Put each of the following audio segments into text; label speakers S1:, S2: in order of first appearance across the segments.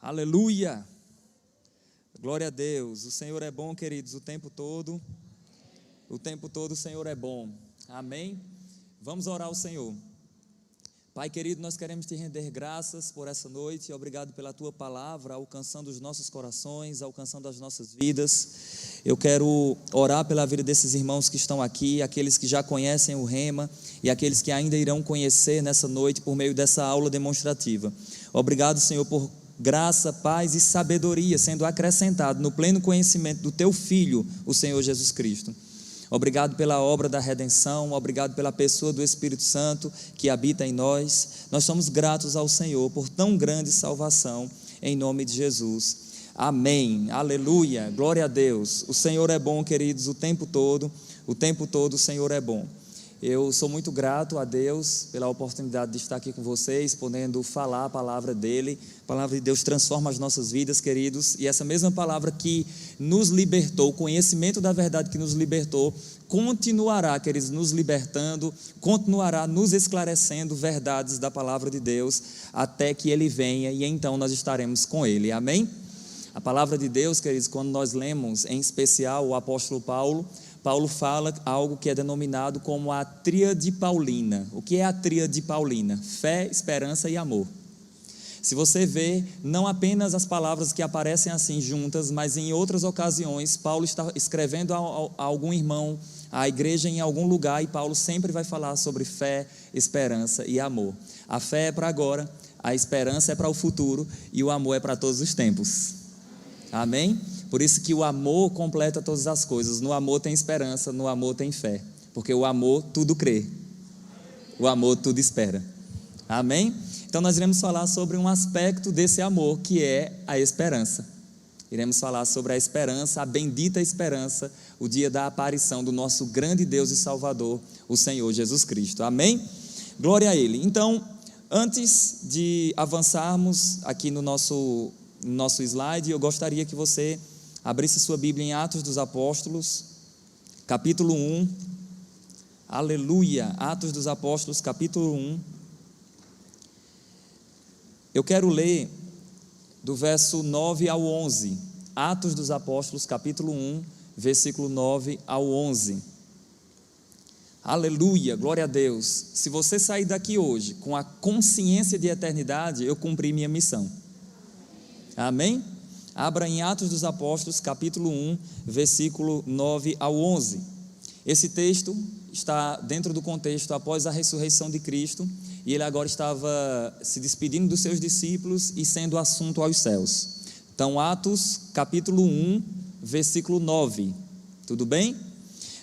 S1: Aleluia! Glória a Deus. O Senhor é bom, queridos, o tempo todo. O tempo todo o Senhor é bom. Amém? Vamos orar ao Senhor. Pai querido, nós queremos te render graças por essa noite. Obrigado pela tua palavra, alcançando os nossos corações, alcançando as nossas vidas. Eu quero orar pela vida desses irmãos que estão aqui, aqueles que já conhecem o Rema e aqueles que ainda irão conhecer nessa noite por meio dessa aula demonstrativa. Obrigado, Senhor, por graça, paz e sabedoria sendo acrescentado no pleno conhecimento do teu Filho, o Senhor Jesus Cristo. Obrigado pela obra da redenção, obrigado pela pessoa do Espírito Santo que habita em nós. Nós somos gratos ao Senhor por tão grande salvação, em nome de Jesus. Amém, aleluia, glória a Deus. O Senhor é bom, queridos, o tempo todo o Senhor é bom. Eu sou muito grato a Deus pela oportunidade de estar aqui com vocês, podendo falar a palavra dEle. A palavra de Deus transforma as nossas vidas, queridos, e essa mesma palavra que nos libertou, o conhecimento da verdade que nos libertou, continuará, queridos, nos libertando, continuará nos esclarecendo verdades da palavra de Deus, até que Ele venha e então nós estaremos com Ele, amém? A palavra de Deus, queridos, quando nós lemos, em especial o apóstolo Paulo fala algo que é denominado como a tríade paulina. O que é a tríade paulina? Fé, esperança e amor. Se você vê, não apenas as palavras que aparecem assim juntas, mas em outras ocasiões, Paulo está escrevendo a algum irmão, à igreja em algum lugar, e Paulo sempre vai falar sobre fé, esperança e amor. A fé é para agora, a esperança é para o futuro e o amor é para todos os tempos. Amém? Por isso que o amor completa todas as coisas. No amor tem esperança, no amor tem fé. Porque o amor tudo crê. O amor tudo espera. Amém? Então nós iremos falar sobre um aspecto desse amor, que é a esperança. Iremos falar sobre a esperança, a bendita esperança, o dia da aparição do nosso grande Deus e Salvador, o Senhor Jesus Cristo. Amém? Glória a Ele. Então, antes de avançarmos aqui no nosso slide, eu gostaria que você abrisse sua Bíblia em Atos dos Apóstolos, capítulo 1, aleluia, Atos dos Apóstolos, capítulo 1, eu quero ler do verso 9 ao 11, Atos dos Apóstolos, capítulo 1, versículo 9 ao 11, aleluia, glória a Deus. Se você sair daqui hoje com a consciência de eternidade, eu cumpri minha missão, amém? Abra em Atos dos Apóstolos, capítulo 1, versículo 9 ao 11. Esse texto está dentro do contexto após a ressurreição de Cristo, e ele agora estava se despedindo dos seus discípulos e sendo assunto aos céus. Então, Atos, capítulo 1, versículo 9. Tudo bem?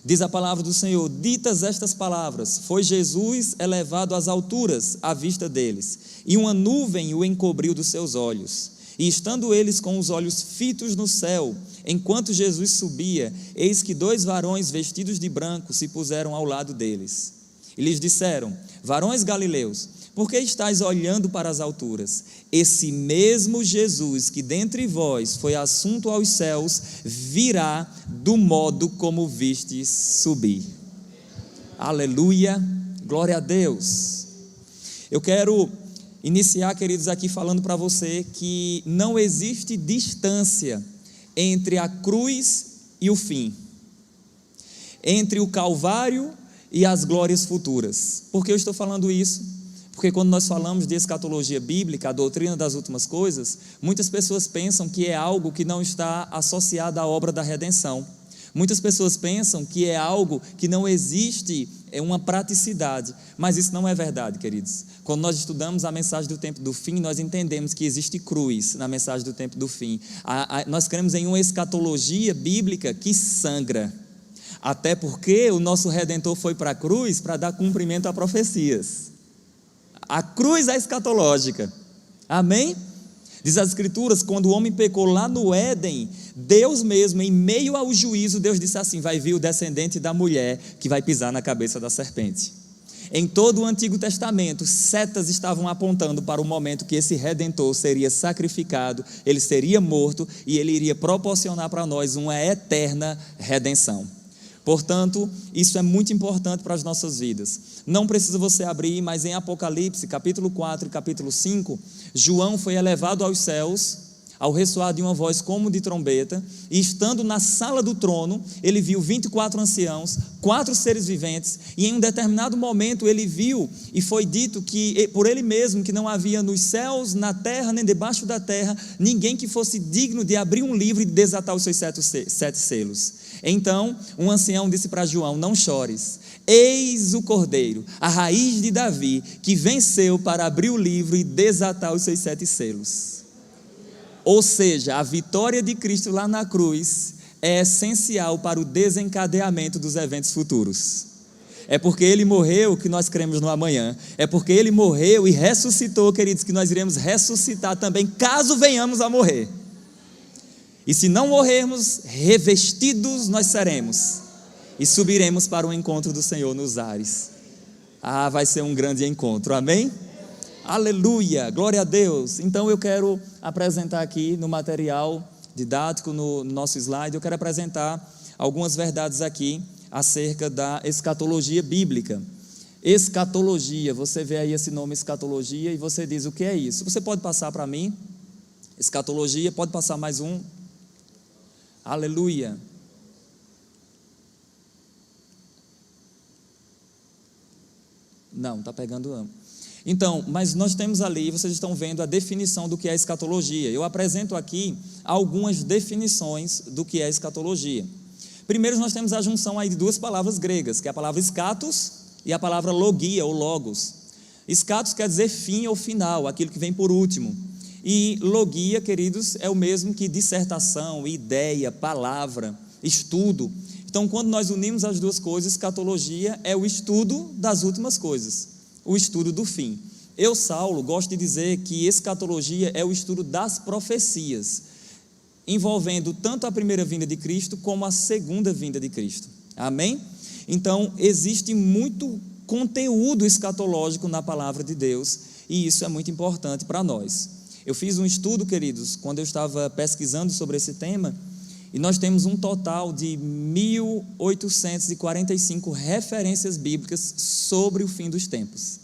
S1: Diz a palavra do Senhor: ditas estas palavras, foi Jesus elevado às alturas à vista deles, e uma nuvem o encobriu dos seus olhos. E estando eles com os olhos fitos no céu, enquanto Jesus subia, eis que 2 varões vestidos de branco se puseram ao lado deles. E lhes disseram: varões galileus, por que estáis olhando para as alturas? Esse mesmo Jesus que dentre vós foi assunto aos céus, virá do modo como vistes subir. Aleluia, glória a Deus. Eu quero iniciar, queridos, aqui falando para você que não existe distância entre a cruz e o fim, entre o Calvário e as glórias futuras. Por que eu estou falando isso? Porque quando nós falamos de escatologia bíblica, a doutrina das últimas coisas, muitas pessoas pensam que é algo que não está associado à obra da redenção. Muitas pessoas pensam que é algo que não existe, é uma praticidade, mas isso não é verdade, queridos. Quando nós estudamos a mensagem do tempo do fim, nós entendemos que existe cruz na mensagem do tempo do fim. Nós cremos em uma escatologia bíblica que sangra, até porque o nosso Redentor foi para a cruz para dar cumprimento a profecias. A cruz é escatológica, amém? Diz as Escrituras, quando o homem pecou lá no Éden, Deus mesmo, em meio ao juízo, Deus disse assim: vai vir o descendente da mulher que vai pisar na cabeça da serpente. Em todo o Antigo Testamento, setas estavam apontando para o momento que esse Redentor seria sacrificado, ele seria morto e ele iria proporcionar para nós uma eterna redenção. Portanto, isso é muito importante para as nossas vidas. Não precisa você abrir, mas em Apocalipse, capítulo 4 e capítulo 5, João foi elevado aos céus ao ressoar de uma voz como de trombeta, e estando na sala do trono, ele viu 24 anciãos, 4 seres viventes, e em um determinado momento ele viu, e foi dito que por ele mesmo, que não havia nos céus, na terra, nem debaixo da terra, ninguém que fosse digno de abrir um livro e desatar os seus 7 selos. Então, um ancião disse para João: não chores, eis o Cordeiro, a raiz de Davi, que venceu para abrir o livro e desatar os seus 7 selos. Ou seja, a vitória de Cristo lá na cruz é essencial para o desencadeamento dos eventos futuros. É porque Ele morreu que nós cremos no amanhã. É porque Ele morreu e ressuscitou, queridos, que nós iremos ressuscitar também, caso venhamos a morrer. E se não morrermos, revestidos nós seremos. E subiremos para o encontro do Senhor nos ares. Vai ser um grande encontro, amém? Aleluia, glória a Deus. Então eu quero apresentar aqui no material didático, no nosso slide, eu quero apresentar algumas verdades aqui acerca da escatologia bíblica. Escatologia, você vê aí esse nome escatologia e você diz: o que é isso? Você pode passar para mim? Escatologia, pode passar mais um? Aleluia. Não, está pegando não. Então, mas nós temos ali, vocês estão vendo a definição do que é escatologia. Eu apresento aqui algumas definições do que é escatologia. Primeiro, nós temos a junção aí de 2 palavras gregas, que é a palavra escatos e a palavra logia ou logos. Escatos quer dizer fim ou final, aquilo que vem por último. E logia, queridos, é o mesmo que dissertação, ideia, palavra, estudo. Então, quando nós unimos as duas coisas, escatologia é o estudo das últimas coisas, o estudo do fim. Eu, Saulo, gosto de dizer que escatologia é o estudo das profecias, envolvendo tanto a primeira vinda de Cristo como a segunda vinda de Cristo. Amém? Então, existe muito conteúdo escatológico na palavra de Deus, e isso é muito importante para nós. Eu fiz um estudo, queridos, quando eu estava pesquisando sobre esse tema, e nós temos um total de 1.845 referências bíblicas sobre o fim dos tempos,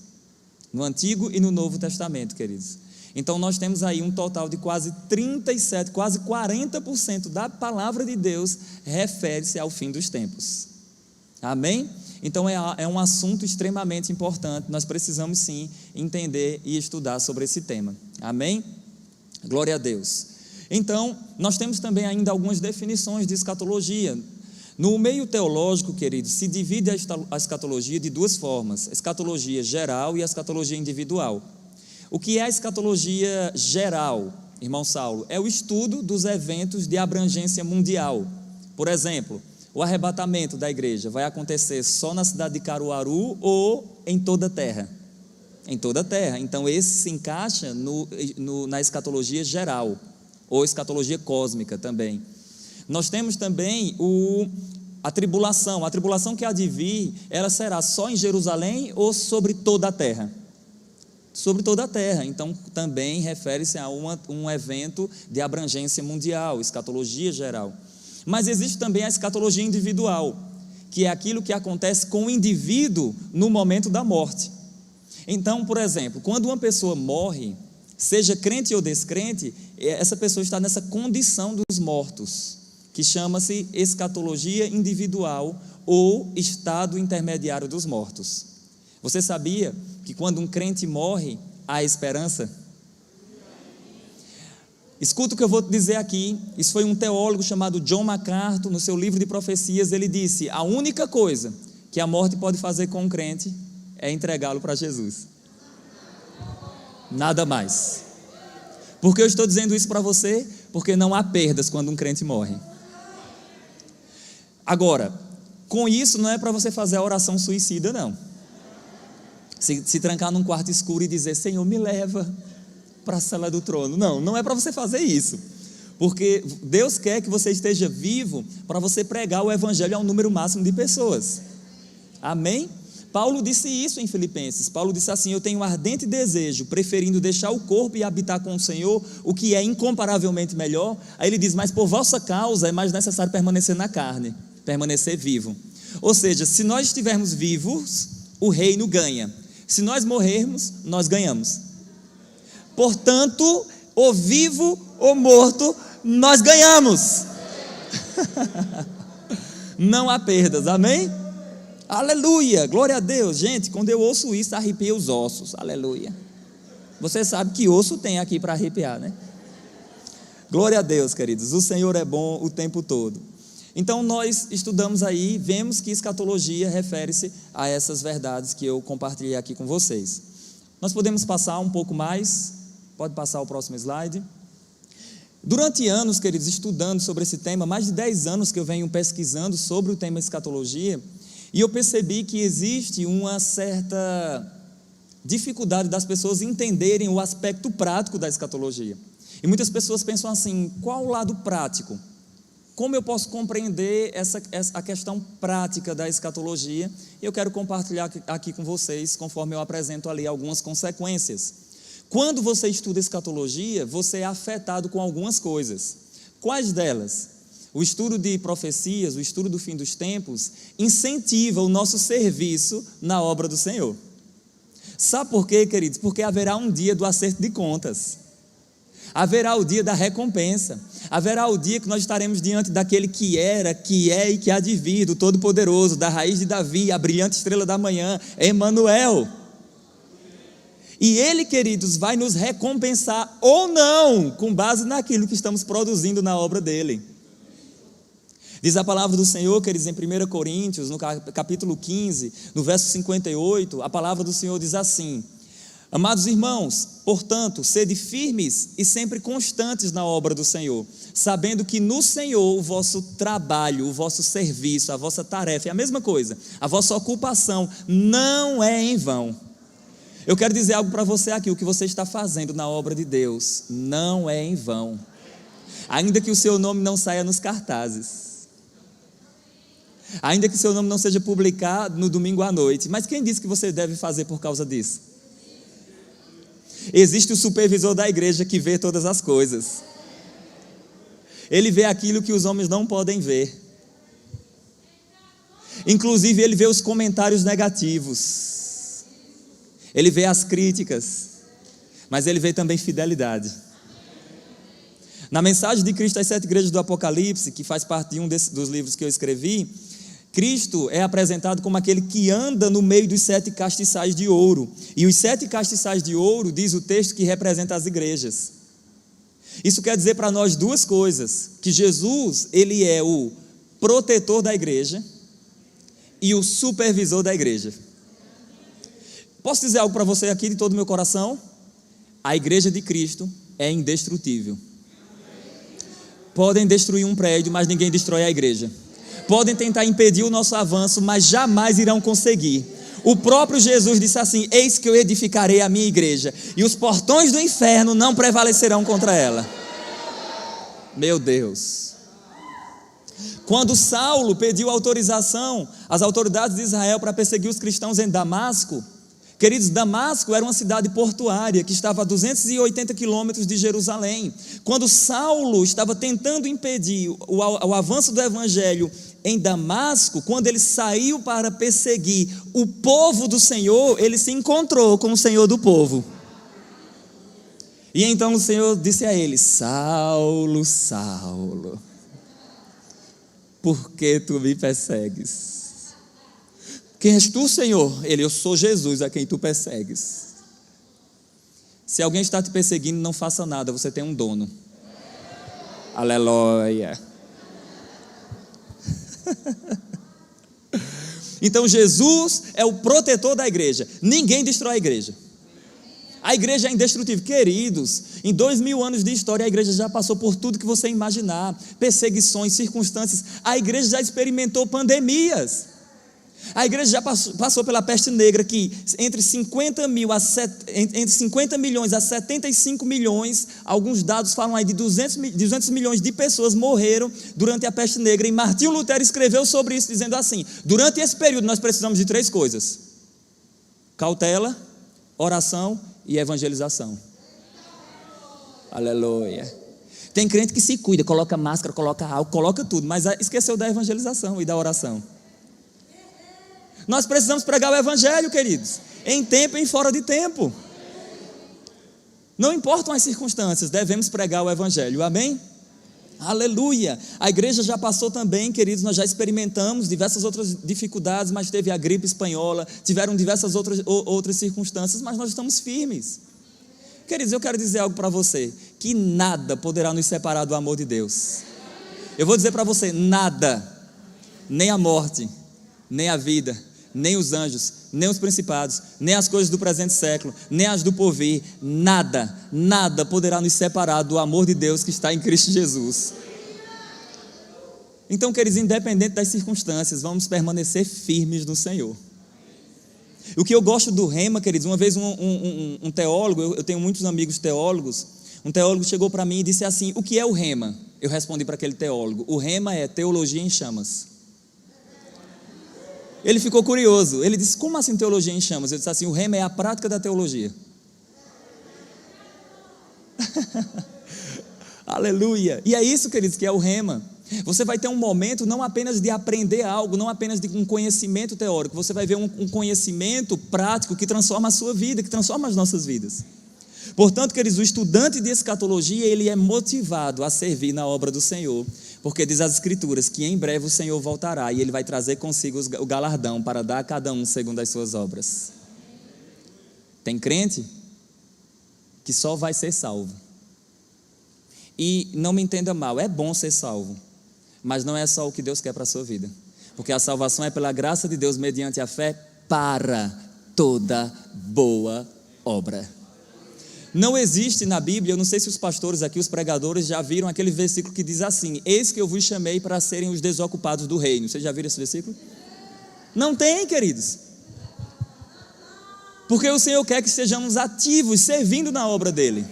S1: no Antigo e no Novo Testamento, queridos. Então nós temos aí um total de quase 37, quase 40% da palavra de Deus refere-se ao fim dos tempos. Amém? Então é um assunto extremamente importante, nós precisamos sim entender e estudar sobre esse tema. Amém? Glória a Deus. Então, nós temos também ainda algumas definições de escatologia. No meio teológico, queridos, se divide a escatologia de 2 formas: a escatologia geral e a escatologia individual. O que é a escatologia geral, irmão Saulo? É o estudo dos eventos de abrangência mundial. Por exemplo, o arrebatamento da igreja vai acontecer só na cidade de Caruaru ou em toda a terra? Em toda a terra. Então, esse se encaixa na escatologia geral, ou escatologia cósmica também. Nós temos também a tribulação que há de vir, ela será só em Jerusalém ou sobre toda a terra? Sobre toda a terra. Então também refere-se a um evento de abrangência mundial, escatologia geral. Mas existe também a escatologia individual, que é aquilo que acontece com o indivíduo no momento da morte. Então, por exemplo, quando uma pessoa morre, seja crente ou descrente, essa pessoa está nessa condição dos mortos, que chama-se escatologia individual ou estado intermediário dos mortos. Você sabia que quando um crente morre, há esperança? Escuta o que eu vou te dizer aqui. Isso foi um teólogo chamado John MacArthur, no seu livro de profecias, ele disse: a única coisa que a morte pode fazer com um crente é entregá-lo para Jesus. Nada mais. Por que eu estou dizendo isso para você? Porque não há perdas quando um crente morre. Agora, com isso não é para você fazer a oração suicida, não. Se trancar num quarto escuro e dizer: Senhor, me leva para a sala do trono. Não é para você fazer isso. Porque Deus quer que você esteja vivo para você pregar o evangelho a um número máximo de pessoas. Amém? Paulo disse isso em Filipenses. Paulo disse assim: eu tenho um ardente desejo, preferindo deixar o corpo e habitar com o Senhor, o que é incomparavelmente melhor. Aí ele diz: mas por vossa causa é mais necessário permanecer na carne, permanecer vivo. Ou seja, se nós estivermos vivos, o reino ganha. Se nós morrermos, nós ganhamos. Portanto, o vivo ou morto, nós ganhamos. Não há perdas, amém? Aleluia, glória a Deus. Gente, quando eu ouço isso, arrepia os ossos, aleluia. Você sabe que osso tem aqui para arrepiar, né? Glória a Deus, queridos, o Senhor é bom o tempo todo. Então nós estudamos aí, vemos que escatologia refere-se a essas verdades que eu compartilhei aqui com vocês. Nós podemos passar um pouco mais, pode passar o próximo slide. Durante anos, queridos, estudando sobre esse tema, mais de 10 anos que eu venho pesquisando sobre o tema escatologia, e eu percebi que existe uma certa dificuldade das pessoas entenderem o aspecto prático da escatologia. E muitas pessoas pensam assim, qual o lado prático? Como eu posso compreender a questão prática da escatologia? E eu quero compartilhar aqui com vocês, conforme eu apresento ali algumas consequências. Quando você estuda escatologia, você é afetado com algumas coisas. Quais delas? O estudo de profecias, o estudo do fim dos tempos, incentiva o nosso serviço na obra do Senhor. Sabe por quê, queridos? Porque haverá um dia do acerto de contas. Haverá o dia da recompensa. Haverá o dia que nós estaremos diante daquele que era, que é e que há de vir, do Todo-Poderoso, da raiz de Davi, a brilhante estrela da manhã, Emanuel. E Ele, queridos, vai nos recompensar ou não, com base naquilo que estamos produzindo na obra dEle. Diz a palavra do Senhor, queridos, em 1 Coríntios, no capítulo 15, no verso 58, a palavra do Senhor diz assim: amados irmãos, portanto, sede firmes e sempre constantes na obra do Senhor, sabendo que no Senhor o vosso trabalho, o vosso serviço, a vossa tarefa, é a mesma coisa, a vossa ocupação não é em vão. Eu quero dizer algo para você aqui, o que você está fazendo na obra de Deus não é em vão, ainda que o seu nome não saia nos cartazes, ainda que seu nome não seja publicado no domingo à noite, mas quem disse que você deve fazer por causa disso? Existe o supervisor da igreja que vê todas as coisas. Ele vê aquilo que os homens não podem ver. Inclusive ele vê os comentários negativos. Ele vê as críticas. Mas ele vê também fidelidade. Na mensagem de Cristo às 7 igrejas do Apocalipse, que faz parte de um dos livros que eu escrevi, Cristo é apresentado como aquele que anda no meio dos 7 castiçais de ouro. E os 7 castiçais de ouro, diz o texto, que representa as igrejas. Isso quer dizer para nós duas coisas: que Jesus, ele é o protetor da igreja e o supervisor da igreja. Posso dizer algo para você aqui de todo o meu coração? A igreja de Cristo é indestrutível. Podem destruir um prédio, mas ninguém destrói a igreja. Podem tentar impedir o nosso avanço, mas jamais irão conseguir. O próprio Jesus disse assim: eis que eu edificarei a minha igreja, e os portões do inferno não prevalecerão contra ela. Meu Deus. Quando Saulo pediu autorização às autoridades de Israel para perseguir os cristãos em Damasco, queridos, Damasco era uma cidade portuária que estava a 280 quilômetros de Jerusalém. Quando Saulo estava tentando impedir o avanço do evangelho em Damasco, quando ele saiu para perseguir o povo do Senhor, ele se encontrou com o Senhor do povo. E então o Senhor disse a ele: Saulo, Saulo, por que tu me persegues? Quem és tu, Senhor? Ele: eu sou Jesus a quem tu persegues. Se alguém está te perseguindo, não faça nada, você tem um dono. Aleluia. Então Jesus é o protetor da igreja. Ninguém destrói a igreja. A igreja é indestrutível. Queridos, em 2000 anos de história, a igreja já passou por tudo que você imaginar. Perseguições, circunstâncias. A igreja já experimentou pandemias. A igreja já passou pela peste negra, que entre 50 milhões a 75 milhões, alguns dados falam aí de 200 milhões de pessoas morreram durante a peste negra. E Martinho Lutero escreveu sobre isso, dizendo assim: durante esse período nós precisamos de 3 coisas: cautela, oração e evangelização. Aleluia. Tem crente que se cuida, coloca máscara, coloca álcool, coloca tudo, mas esqueceu da evangelização e da oração. Nós precisamos pregar o evangelho, queridos, em tempo e em fora de tempo. Não importam as circunstâncias, devemos pregar o evangelho, amém? Aleluia! A igreja já passou também, queridos, nós já experimentamos diversas outras dificuldades, mas teve a gripe espanhola, tiveram diversas outras circunstâncias, mas nós estamos firmes. Queridos, eu quero dizer algo para você, que nada poderá nos separar do amor de Deus. Eu vou dizer para você, nada, nem a morte, nem a vida, nem os anjos, nem os principados, nem as coisas do presente século, nem as do porvir, nada poderá nos separar do amor de Deus que está em Cristo Jesus. Então, queridos, independente das circunstâncias, vamos permanecer firmes no Senhor. O que eu gosto do rema, queridos, uma vez um teólogo, eu tenho muitos amigos teólogos, um teólogo chegou para mim e disse assim: o que é o rema? Eu respondi para aquele teólogo: o rema é teologia em chamas. Ele ficou curioso, ele disse: como assim teologia em chamas? Eu disse assim: o rema é a prática da teologia. Aleluia! E é isso, queridos, que é o rema. Você vai ter um momento não apenas de aprender algo, não apenas de um conhecimento teórico, você vai ver um conhecimento prático que transforma a sua vida, que transforma as nossas vidas. Portanto, queridos, o estudante de escatologia, ele é motivado a servir na obra do Senhor, porque diz as Escrituras que em breve o Senhor voltará e Ele vai trazer consigo o galardão para dar a cada um segundo as suas obras. Tem crente que só vai ser salvo. E não me entenda mal, é bom ser salvo, mas não é só o que Deus quer para a sua vida, porque a salvação é pela graça de Deus mediante a fé para toda boa obra. Não existe na Bíblia, eu não sei se os pastores aqui, os pregadores já viram aquele versículo que diz assim: eis que eu vos chamei para serem os desocupados do reino. Vocês já viram esse versículo? Não tem, queridos, porque o Senhor quer que sejamos ativos, servindo na obra dEle.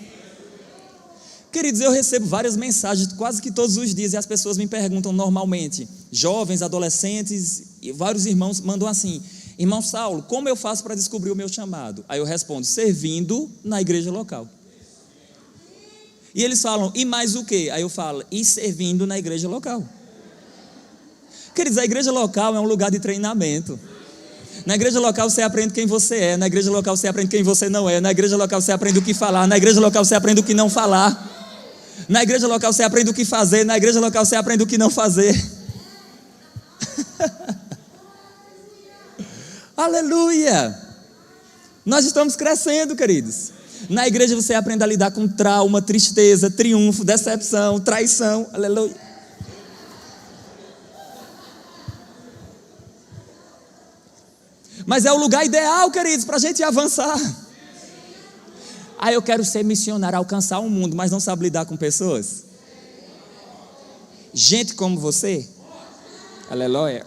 S1: Queridos, eu recebo várias mensagens quase que todos os dias, e as pessoas me perguntam normalmente, jovens, adolescentes, e vários irmãos mandam assim: irmão Saulo, como eu faço para descobrir o meu chamado? Aí eu respondo: servindo na igreja local. E eles falam: e mais o quê? Aí eu falo: e servindo na igreja local. Queridos, a igreja local é um lugar de treinamento. Na igreja local você aprende quem você é, na igreja local você aprende quem você não é, na igreja local você aprende o que falar, na igreja local você aprende o que não falar, na igreja local você aprende o que fazer, na igreja local você aprende o que não fazer. Aleluia! Nós estamos crescendo, queridos. Na igreja você aprende a lidar com trauma, tristeza, triunfo, decepção, traição. Aleluia! Mas é o lugar ideal, queridos, para a gente avançar. Eu quero ser missionário, alcançar o mundo, mas não sabe lidar com pessoas. Gente como você. Aleluia.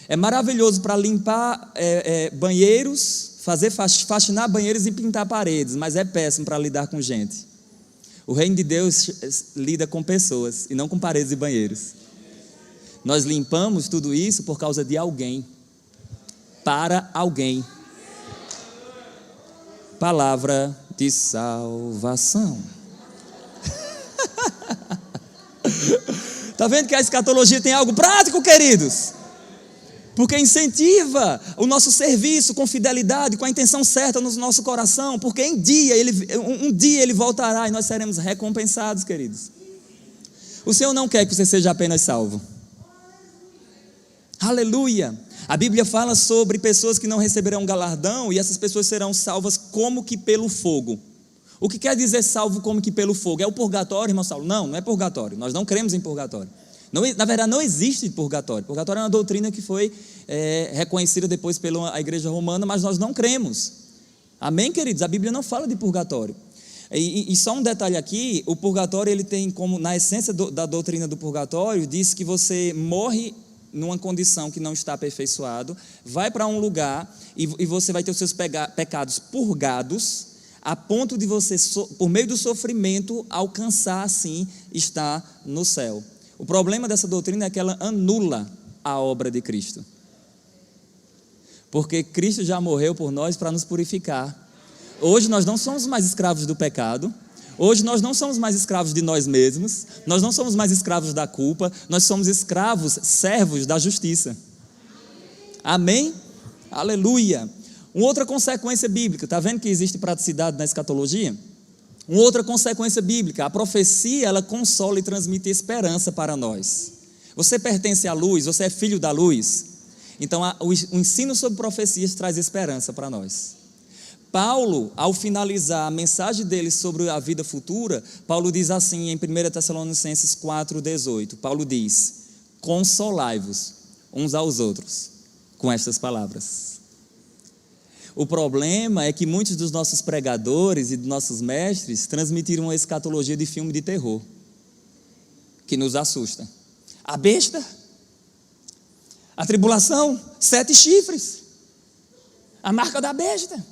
S1: É maravilhoso para limpar banheiros, fazer faxinar banheiros e pintar paredes, mas é péssimo para lidar com gente. O reino de Deus lida com pessoas e não com paredes e banheiros. Nós limpamos tudo isso por causa de alguém, para alguém. Palavra de salvação. Está vendo que a escatologia tem algo prático, queridos? Porque incentiva o nosso serviço com fidelidade, com a intenção certa no nosso coração, porque um dia ele voltará e nós seremos recompensados, queridos. O Senhor não quer que você seja apenas salvo. Aleluia! A Bíblia fala sobre pessoas que não receberão galardão, e essas pessoas serão salvas como que pelo fogo. O que quer dizer salvo como que pelo fogo? É o purgatório, irmão Saulo? Não, não é purgatório, nós não cremos em purgatório. Não, na verdade não existe purgatório. Purgatório é uma doutrina que foi reconhecida depois pela igreja romana, mas nós não cremos. Amém, queridos? A Bíblia não fala de purgatório. E só um detalhe aqui: o purgatório, ele tem como, na essência da doutrina do purgatório, diz que você morre numa condição que não está aperfeiçoado, vai para um lugar e você vai ter os seus pecados purgados, a ponto de você, por meio do sofrimento, alcançar assim, estar no céu. O problema dessa doutrina é que ela anula a obra de Cristo, porque Cristo já morreu por nós para nos purificar. Hoje nós não somos mais escravos do pecado. Hoje nós não somos mais escravos de nós mesmos, nós não somos mais escravos da culpa, nós somos escravos, servos da justiça. Amém? Aleluia! Uma outra consequência bíblica, está vendo que existe praticidade na escatologia? Uma outra consequência bíblica, a profecia, ela consola e transmite esperança para nós. Você pertence à luz, você é filho da luz, então o ensino sobre profecias traz esperança para nós. Paulo, ao finalizar a mensagem dele sobre a vida futura, Paulo diz assim em 1 Tessalonicenses 4,18, Paulo diz: consolai-vos uns aos outros com estas palavras. O problema é que muitos dos nossos pregadores e dos nossos mestres transmitiram uma escatologia de filme de terror, que nos assusta. A besta, a tribulação, 7 chifres, a marca da besta.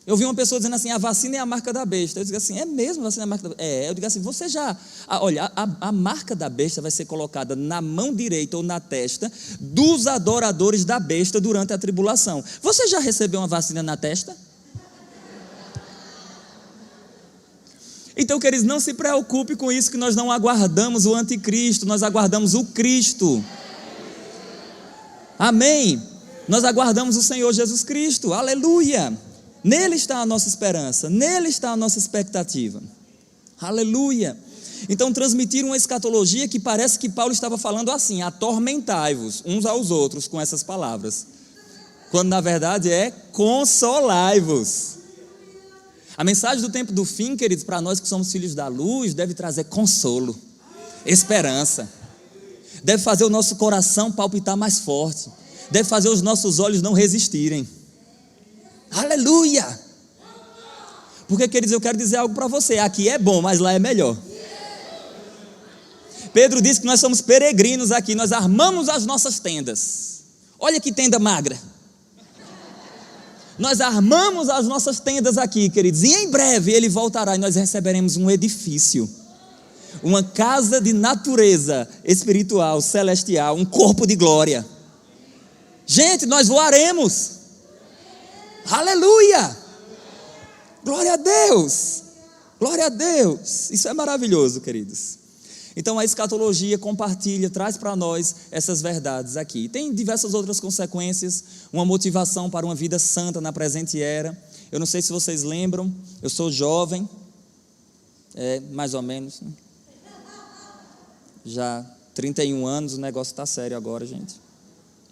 S1: Eu vi uma pessoa dizendo assim: a vacina é a marca da besta. Eu digo assim: é mesmo a vacina é a marca da besta? É. Eu digo assim: você já... olha, a marca da besta vai ser colocada na mão direita ou na testa dos adoradores da besta durante a tribulação. Você já recebeu uma vacina na testa? Então, queridos, não se preocupe com isso, que nós não aguardamos o anticristo, nós aguardamos o Cristo. Amém? Nós aguardamos o Senhor Jesus Cristo. Aleluia! Nele está a nossa esperança, nele está a nossa expectativa. Aleluia! Então transmitiram uma escatologia que parece que Paulo estava falando assim: atormentai-vos uns aos outros com essas palavras, quando na verdade é consolai-vos. A mensagem do tempo do fim, queridos, para nós que somos filhos da luz, deve trazer consolo, esperança, deve fazer o nosso coração palpitar mais forte, deve fazer os nossos olhos não resistirem. Aleluia! Porque, queridos, eu quero dizer algo para você: aqui é bom, mas lá é melhor. Pedro disse que nós somos peregrinos aqui, nós armamos as nossas tendas. Olha que tenda magra. Nós armamos as nossas tendas aqui, queridos, e em breve ele voltará e nós receberemos um edifício, uma casa de natureza espiritual, celestial, um corpo de glória. Gente, nós voaremos. Aleluia! Glória a Deus! Glória a Deus! Isso é maravilhoso, queridos. Então a escatologia compartilha, traz para nós essas verdades aqui. Tem diversas outras consequências, uma motivação para uma vida santa na presente era. Eu não sei se vocês lembram, eu sou jovem, mais ou menos, né? Já 31 anos, o negócio está sério agora, gente.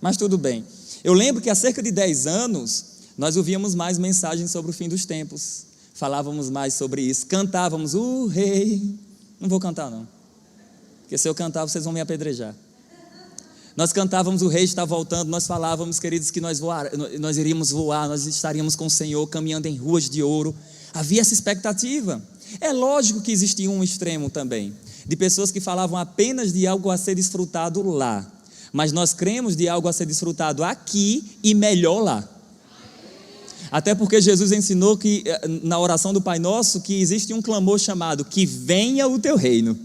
S1: Mas tudo bem. Eu lembro que há cerca de 10 anos, nós ouvíamos mais mensagens sobre o fim dos tempos, falávamos mais sobre isso, cantávamos o rei. Não vou cantar não, porque se eu cantar vocês vão me apedrejar. Nós cantávamos o rei está voltando, nós falávamos, queridos, que nós iríamos voar, nós estaríamos com o Senhor caminhando em ruas de ouro. Havia essa expectativa. É lógico que existia um extremo também, de pessoas que falavam apenas de algo a ser desfrutado lá, mas nós cremos de algo a ser desfrutado aqui e melhor lá. Até porque Jesus ensinou que, na oração do Pai Nosso, que existe um clamor chamado: que venha o teu reino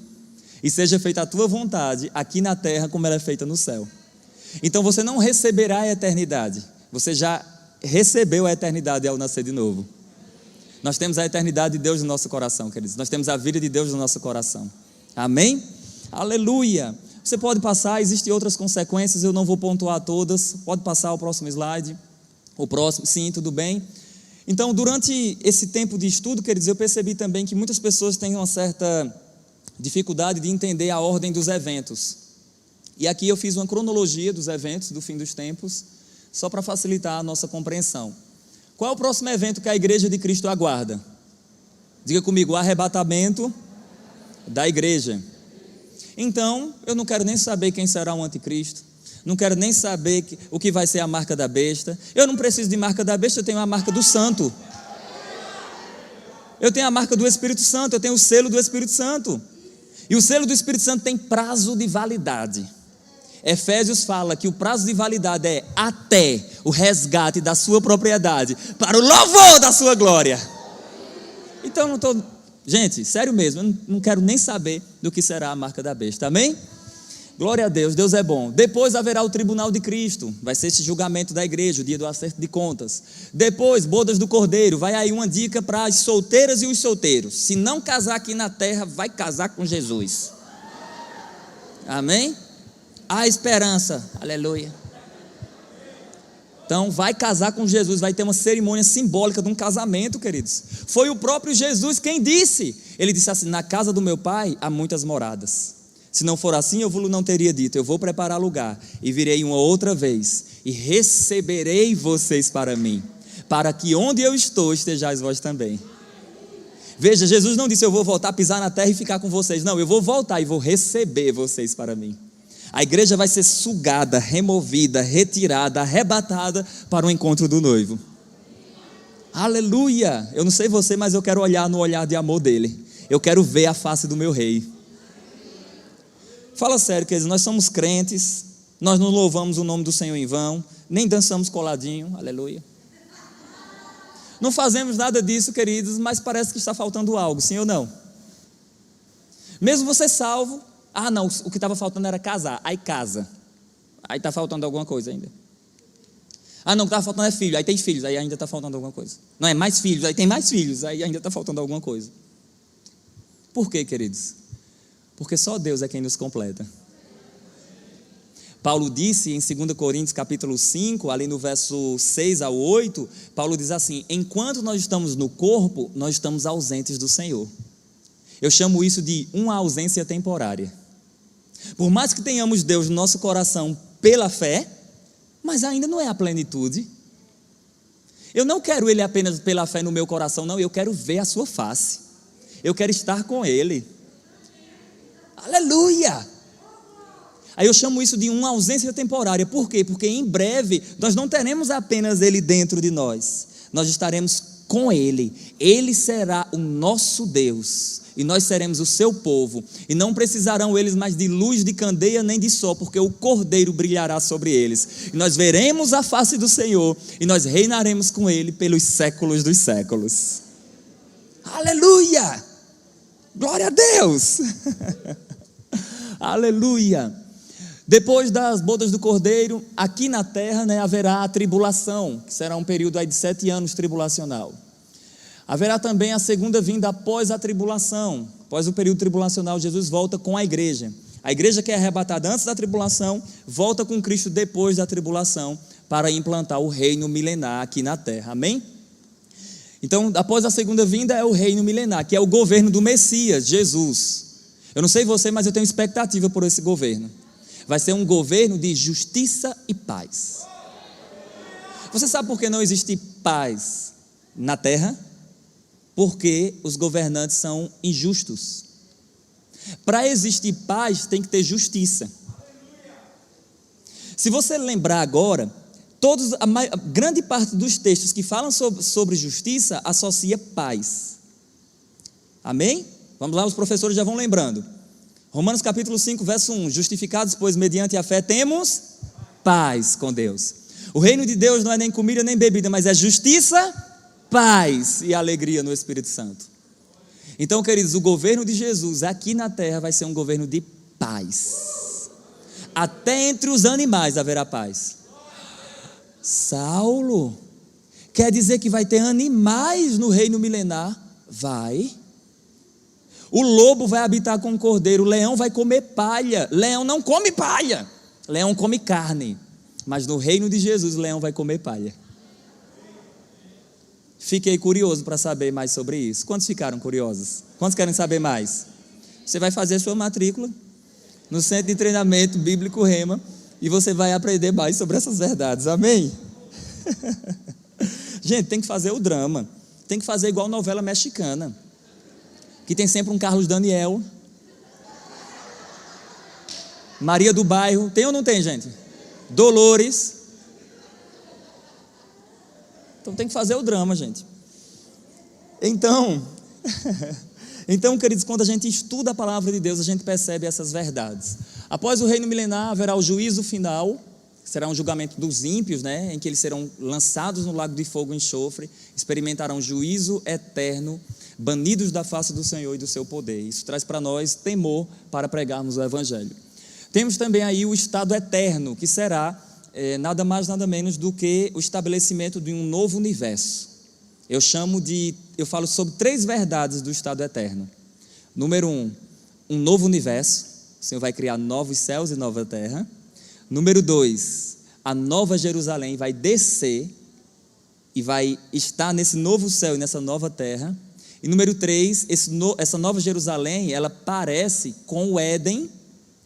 S1: e seja feita a tua vontade aqui na terra como ela é feita no céu. Então você não receberá a eternidade, você já recebeu a eternidade ao nascer de novo. Nós temos a eternidade de Deus no nosso coração, queridos, nós temos a vida de Deus no nosso coração. Amém? Aleluia! Você pode passar, existem outras consequências, eu não vou pontuar todas. Pode passar o próximo slide. O próximo, sim, tudo bem. Então, durante esse tempo de estudo, queridos, eu percebi também que muitas pessoas têm uma certa dificuldade de entender a ordem dos eventos. E aqui eu fiz uma cronologia dos eventos do fim dos tempos, só para facilitar a nossa compreensão. Qual é o próximo evento que a Igreja de Cristo aguarda? Diga comigo: o arrebatamento da igreja. Então, eu não quero nem saber quem será o anticristo, não quero nem saber o que vai ser a marca da besta. Eu não preciso de marca da besta, eu tenho a marca do santo. Eu tenho a marca do Espírito Santo, eu tenho o selo do Espírito Santo. E o selo do Espírito Santo tem prazo de validade. Efésios fala que o prazo de validade é até o resgate da sua propriedade, para o louvor da sua glória. Então eu não estou... Gente, sério mesmo, eu não quero nem saber do que será a marca da besta, amém? Glória a Deus, Deus é bom. Depois haverá o tribunal de Cristo, vai ser esse julgamento da igreja, o dia do acerto de contas. Depois, bodas do Cordeiro, vai aí uma dica para as solteiras e os solteiros: se não casar aqui na terra, vai casar com Jesus. Amém? Há esperança, aleluia. Então, vai casar com Jesus, vai ter uma cerimônia simbólica de um casamento, queridos. Foi o próprio Jesus quem disse. Ele disse assim: na casa do meu pai há muitas moradas. Se não for assim, eu não teria dito: eu vou preparar lugar e virei uma outra vez e receberei vocês para mim, para que onde eu estou estejais vós também. Veja, Jesus não disse: eu vou voltar, pisar na terra e ficar com vocês. Não, eu vou voltar e vou receber vocês para mim. A igreja vai ser sugada, removida, retirada, arrebatada para o encontro do noivo. Aleluia! Eu não sei você, mas eu quero olhar no olhar de amor dele. Eu quero ver a face do meu rei. Fala sério, queridos, nós somos crentes, nós não louvamos o nome do Senhor em vão, nem dançamos coladinho, aleluia. Não fazemos nada disso, queridos, mas parece que está faltando algo, sim ou não? Mesmo você salvo, não, o que estava faltando era casar, aí casa, aí está faltando alguma coisa ainda. Não, o que estava faltando é filho, aí tem filhos, aí ainda está faltando alguma coisa. Não, é mais filhos, aí tem mais filhos, aí ainda está faltando alguma coisa. Por quê, queridos? Porque só Deus é quem nos completa. Paulo disse em 2 Coríntios capítulo 5, ali no verso 6 ao 8, Paulo diz assim: enquanto nós estamos no corpo, nós estamos ausentes do Senhor. Eu chamo isso de uma ausência temporária. Por mais que tenhamos Deus no nosso coração pela fé, mas ainda não é a plenitude. Eu não quero Ele apenas pela fé no meu coração, não, eu quero ver a sua face. Eu quero estar com Ele. Aleluia! Aí eu chamo isso de uma ausência temporária. Por quê? Porque em breve nós não teremos apenas Ele dentro de nós, nós estaremos com Ele. Ele será o nosso Deus e nós seremos o seu povo, e não precisarão eles mais de luz de candeia nem de sol, porque o Cordeiro brilhará sobre eles, e nós veremos a face do Senhor e nós reinaremos com Ele pelos séculos dos séculos. Aleluia! Glória a Deus! Aleluia! Depois das bodas do Cordeiro, aqui na terra, haverá a tribulação, que será um período aí de 7 anos tribulacional. Haverá também a segunda vinda após a tribulação. Após o período tribulacional, Jesus volta com a igreja. A igreja que é arrebatada antes da tribulação, volta com Cristo depois da tribulação, para implantar o reino milenar aqui na terra. Amém? Então, após a segunda vinda é o reino milenar, que é o governo do Messias, Jesus. Eu não sei você, mas eu tenho expectativa por esse governo. Vai ser um governo de justiça e paz. Você sabe por que não existe paz na terra? Porque os governantes são injustos. Para existir paz tem que ter justiça. Se você lembrar agora, a grande parte dos textos que falam sobre justiça associa paz. Amém? Vamos lá, os professores já vão lembrando. Romanos capítulo 5, verso 1. Justificados, pois, mediante a fé, temos paz com Deus. O reino de Deus não é nem comida nem bebida, mas é justiça, paz e alegria no Espírito Santo. Então, queridos, o governo de Jesus aqui na terra vai ser um governo de paz. Até entre os animais haverá paz. Saulo, quer dizer que vai ter animais no reino milenar? Vai. O lobo vai habitar com o cordeiro, o leão vai comer palha. Leão não come palha, leão come carne. Mas no reino de Jesus, o leão vai comer palha. Fiquei curioso para saber mais sobre isso. Quantos ficaram curiosos? Quantos querem saber mais? Você vai fazer sua matrícula no Centro de Treinamento Bíblico Rema e você vai aprender mais sobre essas verdades. Amém? Gente, tem que fazer o drama. Tem que fazer igual novela mexicana, que tem sempre um Carlos Daniel, Maria do Bairro. Tem ou não tem, gente? Dolores. Então tem que fazer o drama, gente. Então, queridos, quando a gente estuda a palavra de Deus, a gente percebe essas verdades. Após o reino milenar, haverá o juízo final, que será um julgamento dos ímpios, em que eles serão lançados no lago de fogo e enxofre, experimentarão juízo eterno, banidos da face do Senhor e do seu poder. Isso traz para nós temor para pregarmos o Evangelho. Temos também aí o estado eterno, que será nada mais, nada menos do que o estabelecimento de um novo universo. Eu falo sobre 3 verdades do estado eterno. Número 1, um novo universo. O Senhor vai criar novos céus e nova terra. Número 2, a nova Jerusalém vai descer e vai estar nesse novo céu e nessa nova terra. E número 3, essa nova Jerusalém, ela parece com o Éden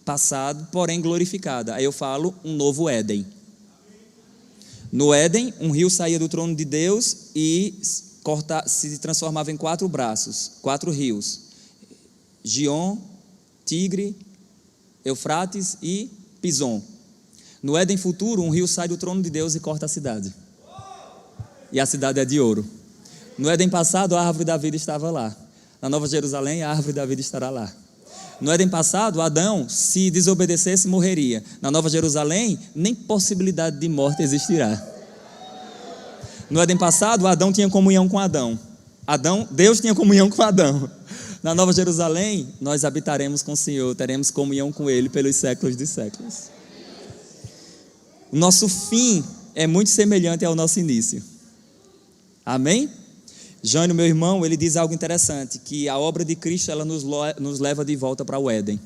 S1: passado, porém glorificada. Aí eu falo um novo Éden. No Éden, um rio saía do trono de Deus e se transformava em 4 braços, 4 rios: Gion, Tigre, Eufrates e Pison. No Éden futuro, um rio sai do trono de Deus e corta a cidade. E a cidade é de ouro. No Éden passado, a árvore da vida estava lá. Na Nova Jerusalém, a árvore da vida estará lá. No Éden passado, Adão, se desobedecesse, morreria. Na Nova Jerusalém, nem possibilidade de morte existirá. No Éden passado, Adão tinha comunhão com Adão. Deus tinha comunhão com Adão. Na Nova Jerusalém, nós habitaremos com o Senhor, teremos comunhão com Ele pelos séculos dos séculos. O nosso fim é muito semelhante ao nosso início. Amém? Jânio, meu irmão, ele diz algo interessante, que a obra de Cristo, ela nos leva de volta para o Éden.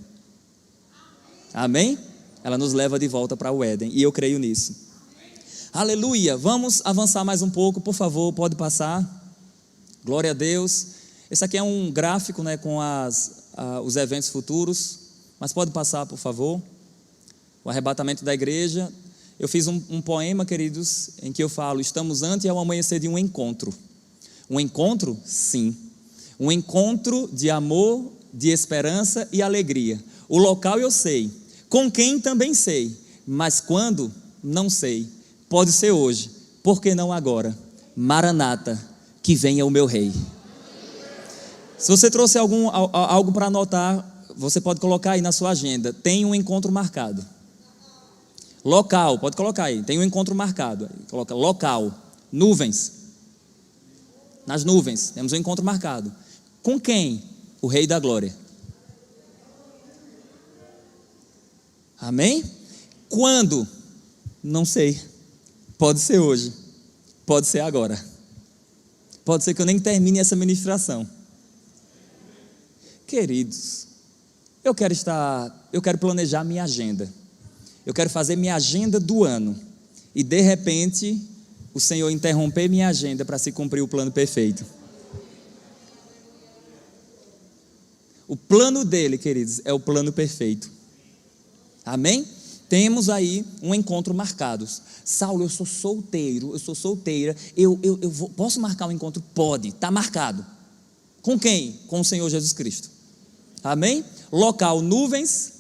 S1: Amém? Ela nos leva de volta para o Éden, e eu creio nisso. Aleluia! Vamos avançar mais um pouco, por favor, pode passar. Glória a Deus. Esse aqui é um gráfico, né, com os eventos futuros, mas pode passar, por favor. O arrebatamento da igreja. Eu fiz um poema, queridos, em que eu falo: estamos ante ao amanhecer de um encontro. Um encontro? Sim. Um encontro de amor, de esperança e alegria. O local eu sei, com quem também sei, mas quando? Não sei. Pode ser hoje, por que não agora? Maranata, que venha o meu rei. Se você trouxe algo para anotar, você pode colocar aí na sua agenda. Tem um encontro marcado. Local, pode colocar aí. Tem um encontro marcado. Coloca local, nuvens. Nas nuvens, temos um encontro marcado. Com quem? O Rei da Glória. Amém? Quando? Não sei. Pode ser hoje. Pode ser agora. Pode ser que eu nem termine essa ministração. Queridos, eu quero planejar minha agenda. Eu quero fazer minha agenda do ano. E de repente, o Senhor interromper minha agenda para se cumprir o plano perfeito. O plano dele, queridos, é o plano perfeito. Amém? Temos aí um encontro marcado. Saulo, eu sou solteira, posso marcar um encontro? Pode, está marcado. Com quem? Com o Senhor Jesus Cristo. Amém? Local, nuvens,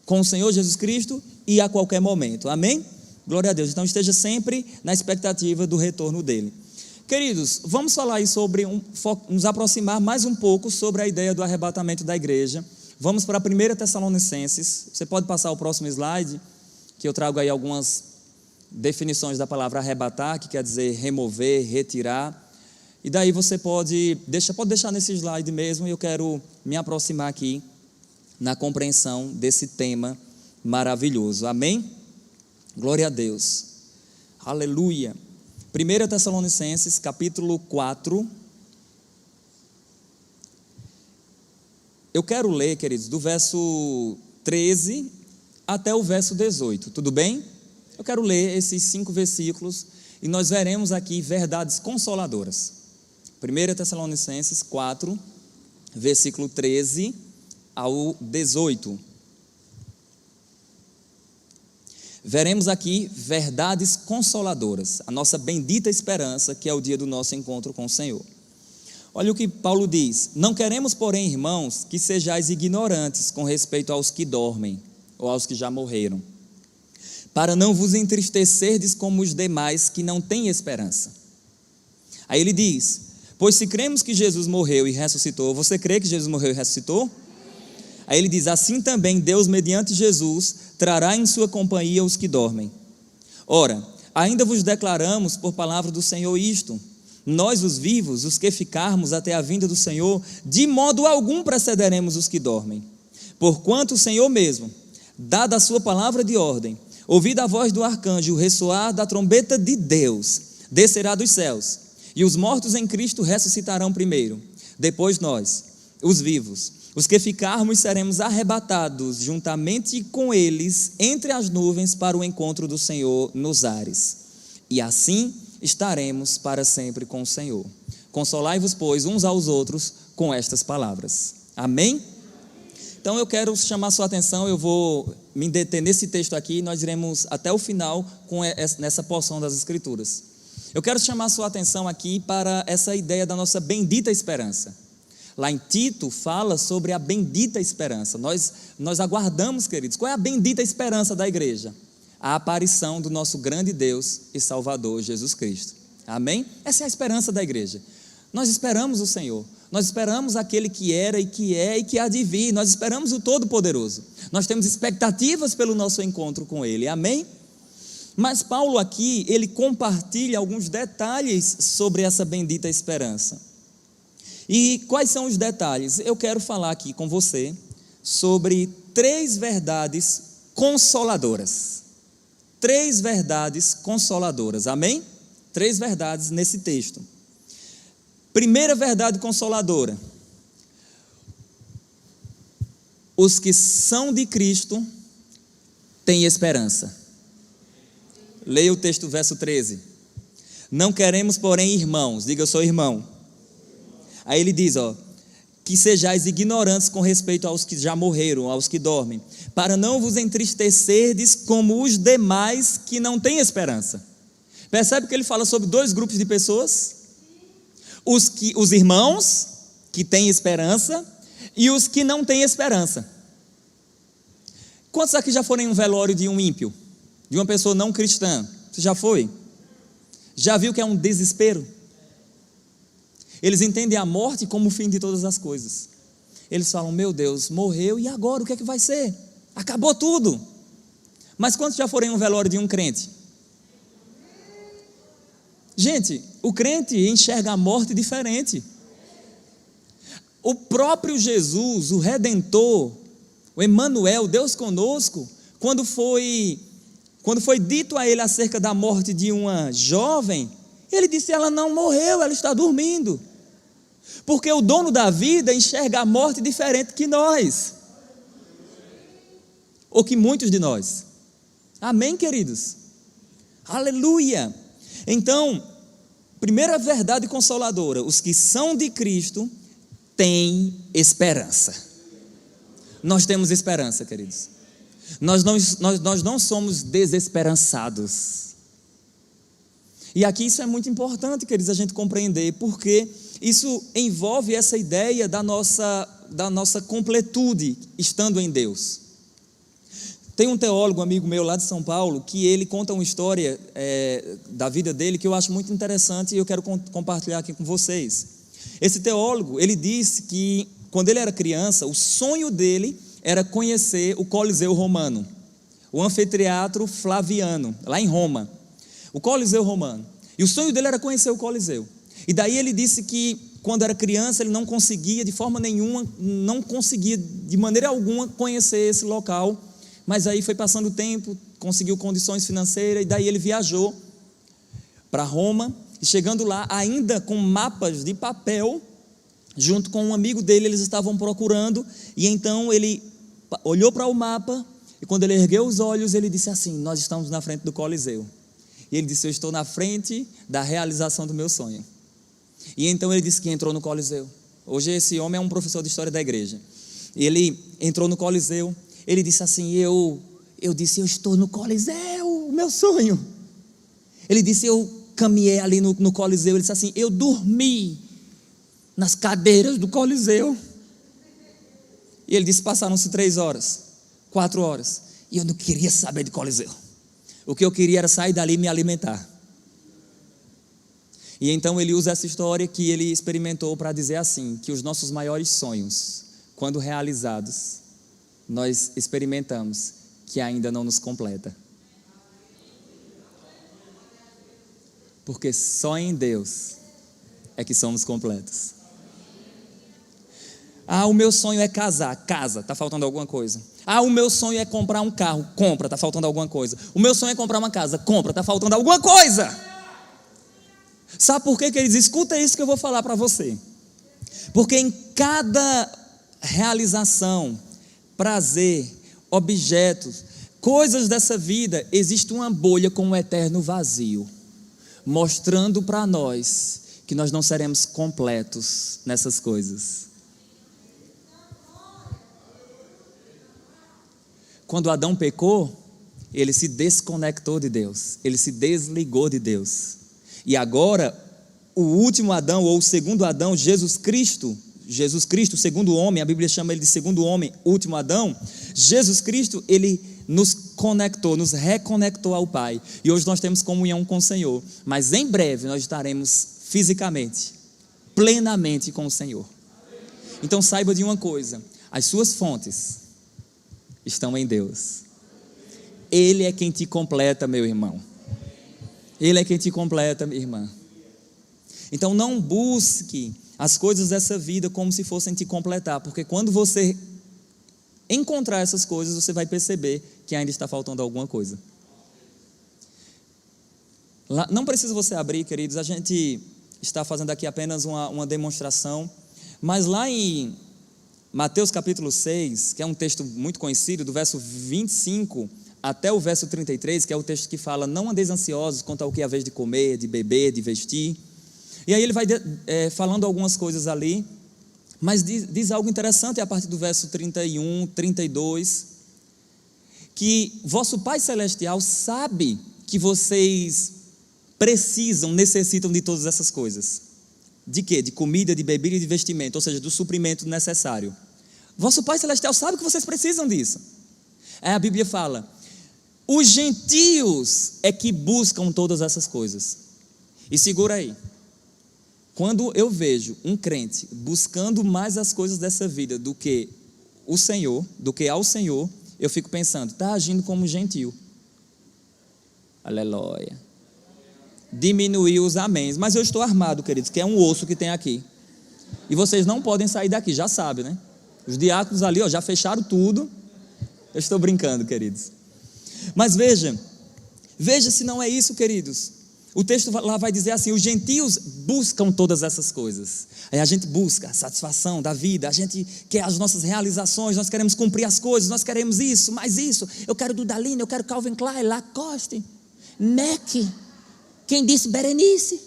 S1: com o Senhor Jesus Cristo e a qualquer momento. Amém? Glória a Deus. Então esteja sempre na expectativa do retorno dele. Queridos, vamos falar aí nos aproximar mais um pouco sobre a ideia do arrebatamento da igreja. Vamos para a 1 Tessalonicenses. Você pode passar o próximo slide, que eu trago aí algumas definições da palavra arrebatar, que quer dizer remover, retirar. E daí você pode deixar nesse slide mesmo, e eu quero me aproximar aqui na compreensão desse tema maravilhoso. Amém? Glória a Deus. Aleluia. 1 Tessalonicenses, capítulo 4. Eu quero ler, queridos, do verso 13 até o verso 18, tudo bem? Eu quero ler esses 5 versículos e nós veremos aqui verdades consoladoras. 1 Tessalonicenses 4, versículo 13 ao 18. Veremos aqui verdades consoladoras, a nossa bendita esperança, que é o dia do nosso encontro com o Senhor. Olha o que Paulo diz: não queremos, porém, irmãos, que sejais ignorantes com respeito aos que dormem, ou aos que já morreram, para não vos entristecerdes como os demais que não têm esperança. Aí ele diz: pois se cremos que Jesus morreu e ressuscitou, você crê que Jesus morreu e ressuscitou? Aí ele diz: assim também Deus, mediante Jesus, trará em sua companhia os que dormem. Ora, ainda vos declaramos por palavra do Senhor isto: nós, os vivos, os que ficarmos até a vinda do Senhor, de modo algum precederemos os que dormem. Porquanto o Senhor mesmo, dada a sua palavra de ordem, ouvida a voz do arcanjo, o ressoar da trombeta de Deus, descerá dos céus, e os mortos em Cristo ressuscitarão primeiro. Depois nós, os vivos, Os que ficarmos seremos arrebatados juntamente com eles entre as nuvens para o encontro do Senhor nos ares. E assim estaremos para sempre com o Senhor. Consolai-vos, pois, uns aos outros com estas palavras. Amém? Então eu quero chamar a sua atenção, eu vou me deter nesse texto aqui e nós iremos até o final nessa porção das Escrituras. Eu quero chamar a sua atenção aqui para essa ideia da nossa bendita esperança. Lá em Tito fala sobre a bendita esperança. Nós aguardamos, queridos, qual é a bendita esperança da igreja? A aparição do nosso grande Deus e Salvador Jesus Cristo. Amém? Essa é a esperança da igreja. Nós esperamos o Senhor, nós esperamos aquele que era e que é e que há de vir, nós esperamos o Todo-Poderoso, nós temos expectativas pelo nosso encontro com Ele, amém? Mas Paulo aqui, ele compartilha alguns detalhes sobre essa bendita esperança. E quais são os detalhes? Eu quero falar aqui com você sobre 3 verdades consoladoras. 3 verdades consoladoras, amém? 3 verdades nesse texto. Primeira verdade consoladora: os que são de Cristo têm esperança. Leia o texto, verso 13. Não queremos, porém, irmãos, diga eu sou irmão. Aí ele diz, que sejais ignorantes com respeito aos que já morreram, aos que dormem, para não vos entristecerdes como os demais que não têm esperança. Percebe que ele fala sobre 2 grupos de pessoas? Os irmãos que têm esperança e os que não têm esperança. Quantos aqui já foram em um velório de um ímpio? De uma pessoa não cristã? Você já foi? Já viu que é um desespero? Eles entendem a morte como o fim de todas as coisas. Eles falam, meu Deus, morreu e agora o que é que vai ser? Acabou tudo. Mas quantos já foram em um velório de um crente? Gente, o crente enxerga a morte diferente. O próprio Jesus, o Redentor, o Emanuel, Deus conosco, quando foi dito a ele acerca da morte de uma jovem, ele disse, ela não morreu, ela está dormindo. Porque o dono da vida enxerga a morte diferente que nós. Ou que muitos de nós. Amém, queridos? Aleluia! Então, primeira verdade consoladora: os que são de Cristo têm esperança. Nós temos esperança, queridos. Nós não somos desesperançados. E aqui isso é muito importante, queridos, a gente compreender, porque isso envolve essa ideia da nossa completude estando em Deus. Tem um teólogo, amigo meu lá de São Paulo, que ele conta uma história da vida dele que eu acho muito interessante e eu quero compartilhar aqui com vocês. Esse teólogo, ele disse que quando ele era criança, o sonho dele era conhecer o Coliseu Romano, o Anfiteatro Flaviano, lá em Roma, o Coliseu Romano. E o sonho dele era conhecer o Coliseu. E daí ele disse que quando era criança ele não conseguia de forma nenhuma, não conseguia de maneira alguma conhecer esse local. Mas aí foi passando o tempo, conseguiu condições financeiras, e daí ele viajou para Roma, e chegando lá, ainda com mapas de papel, junto com um amigo dele, eles estavam procurando, e então ele olhou para o mapa, e quando ele ergueu os olhos, ele disse assim, nós estamos na frente do Coliseu. E ele disse, eu estou na frente da realização do meu sonho. E então ele disse que entrou no Coliseu. Hoje esse homem é um professor de história da igreja. Ele entrou no Coliseu. Ele disse assim, eu disse, eu estou no Coliseu, o meu sonho. Ele disse, eu caminhei ali no Coliseu. Ele disse assim, eu dormi nas cadeiras do Coliseu. E ele disse, passaram-se 3 horas, 4 horas, e eu não queria saber de Coliseu. O que eu queria era sair dali e me alimentar. E então ele usa essa história que ele experimentou para dizer assim, que os nossos maiores sonhos, quando realizados, nós experimentamos que ainda não nos completa. Porque só em Deus é que somos completos. Ah, o meu sonho é casar, casa, está faltando alguma coisa. Ah, o meu sonho é comprar um carro, compra, está faltando alguma coisa. O meu sonho é comprar uma casa, compra, está faltando alguma coisa. Sabe por quê, queridos? Escuta isso que eu vou falar para você. Porque em cada realização, prazer, objetos, coisas dessa vida, existe uma bolha com um eterno vazio, mostrando para nós que nós não seremos completos nessas coisas. Quando Adão pecou, ele se desconectou de Deus, ele se desligou de Deus. E agora, o último Adão, ou o segundo Adão, Jesus Cristo, o segundo homem, a Bíblia chama ele de segundo homem, último Adão. Jesus Cristo, ele nos conectou, nos reconectou ao Pai. E hoje nós temos comunhão com o Senhor. Mas em breve nós estaremos fisicamente, plenamente com o Senhor. Então saiba de uma coisa: as suas fontes estão em Deus. Ele é quem te completa, meu irmão. Ele é quem te completa, minha irmã. Então não busque as coisas dessa vida como se fossem te completar, porque quando você encontrar essas coisas, você vai perceber que ainda está faltando alguma coisa. Não precisa você abrir, queridos, a gente está fazendo aqui apenas uma demonstração, mas lá em Mateus capítulo 6, que é um texto muito conhecido, do verso 25 até o verso 33, que é o texto que fala: não andeis ansiosos quanto ao que é a vez de comer, de beber, de vestir. E aí ele vai falando algumas coisas ali, mas diz algo interessante a partir do verso 31, 32, que vosso Pai Celestial sabe que vocês necessitam de todas essas coisas. De quê? De comida, de bebida e de vestimento, ou seja, do suprimento necessário. Vosso Pai Celestial sabe que vocês precisam disso. Aí a Bíblia fala: os gentios é que buscam todas essas coisas. E segura aí. Quando eu vejo um crente buscando mais as coisas dessa vida do que o Senhor, do que ao Senhor, eu fico pensando: está agindo como gentio. Aleluia. Diminuiu os améns. Mas eu estou armado, queridos, que é um osso que tem aqui. E vocês não podem sair daqui, já sabem, né? Os diáconos ali, já fecharam tudo. Eu estou brincando, queridos. Mas veja se não é isso, queridos. O texto lá vai dizer assim: os gentios buscam todas essas coisas. Aí a gente busca a satisfação da vida, a gente quer as nossas realizações, nós queremos cumprir as coisas, nós queremos isso, mais isso. Eu quero Dudalina, eu quero Calvin Klein, Lacoste, Nike. Quem disse Berenice?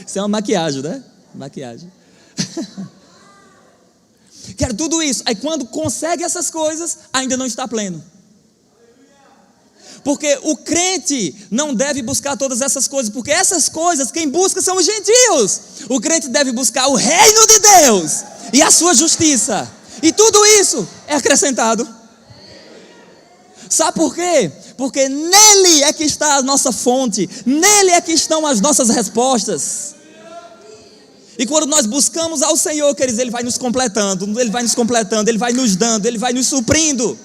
S1: Isso é uma maquiagem, né? Maquiagem. Quero tudo isso. Aí quando consegue essas coisas, ainda não está pleno. Porque o crente não deve buscar todas essas coisas, porque essas coisas quem busca são os gentios. O crente deve buscar o reino de Deus e a sua justiça. E tudo isso é acrescentado. Sabe por quê? Porque nele é que está a nossa fonte, nele é que estão as nossas respostas. E quando nós buscamos ao Senhor, queridos, Ele vai nos completando, Ele vai nos dando, Ele vai nos suprindo.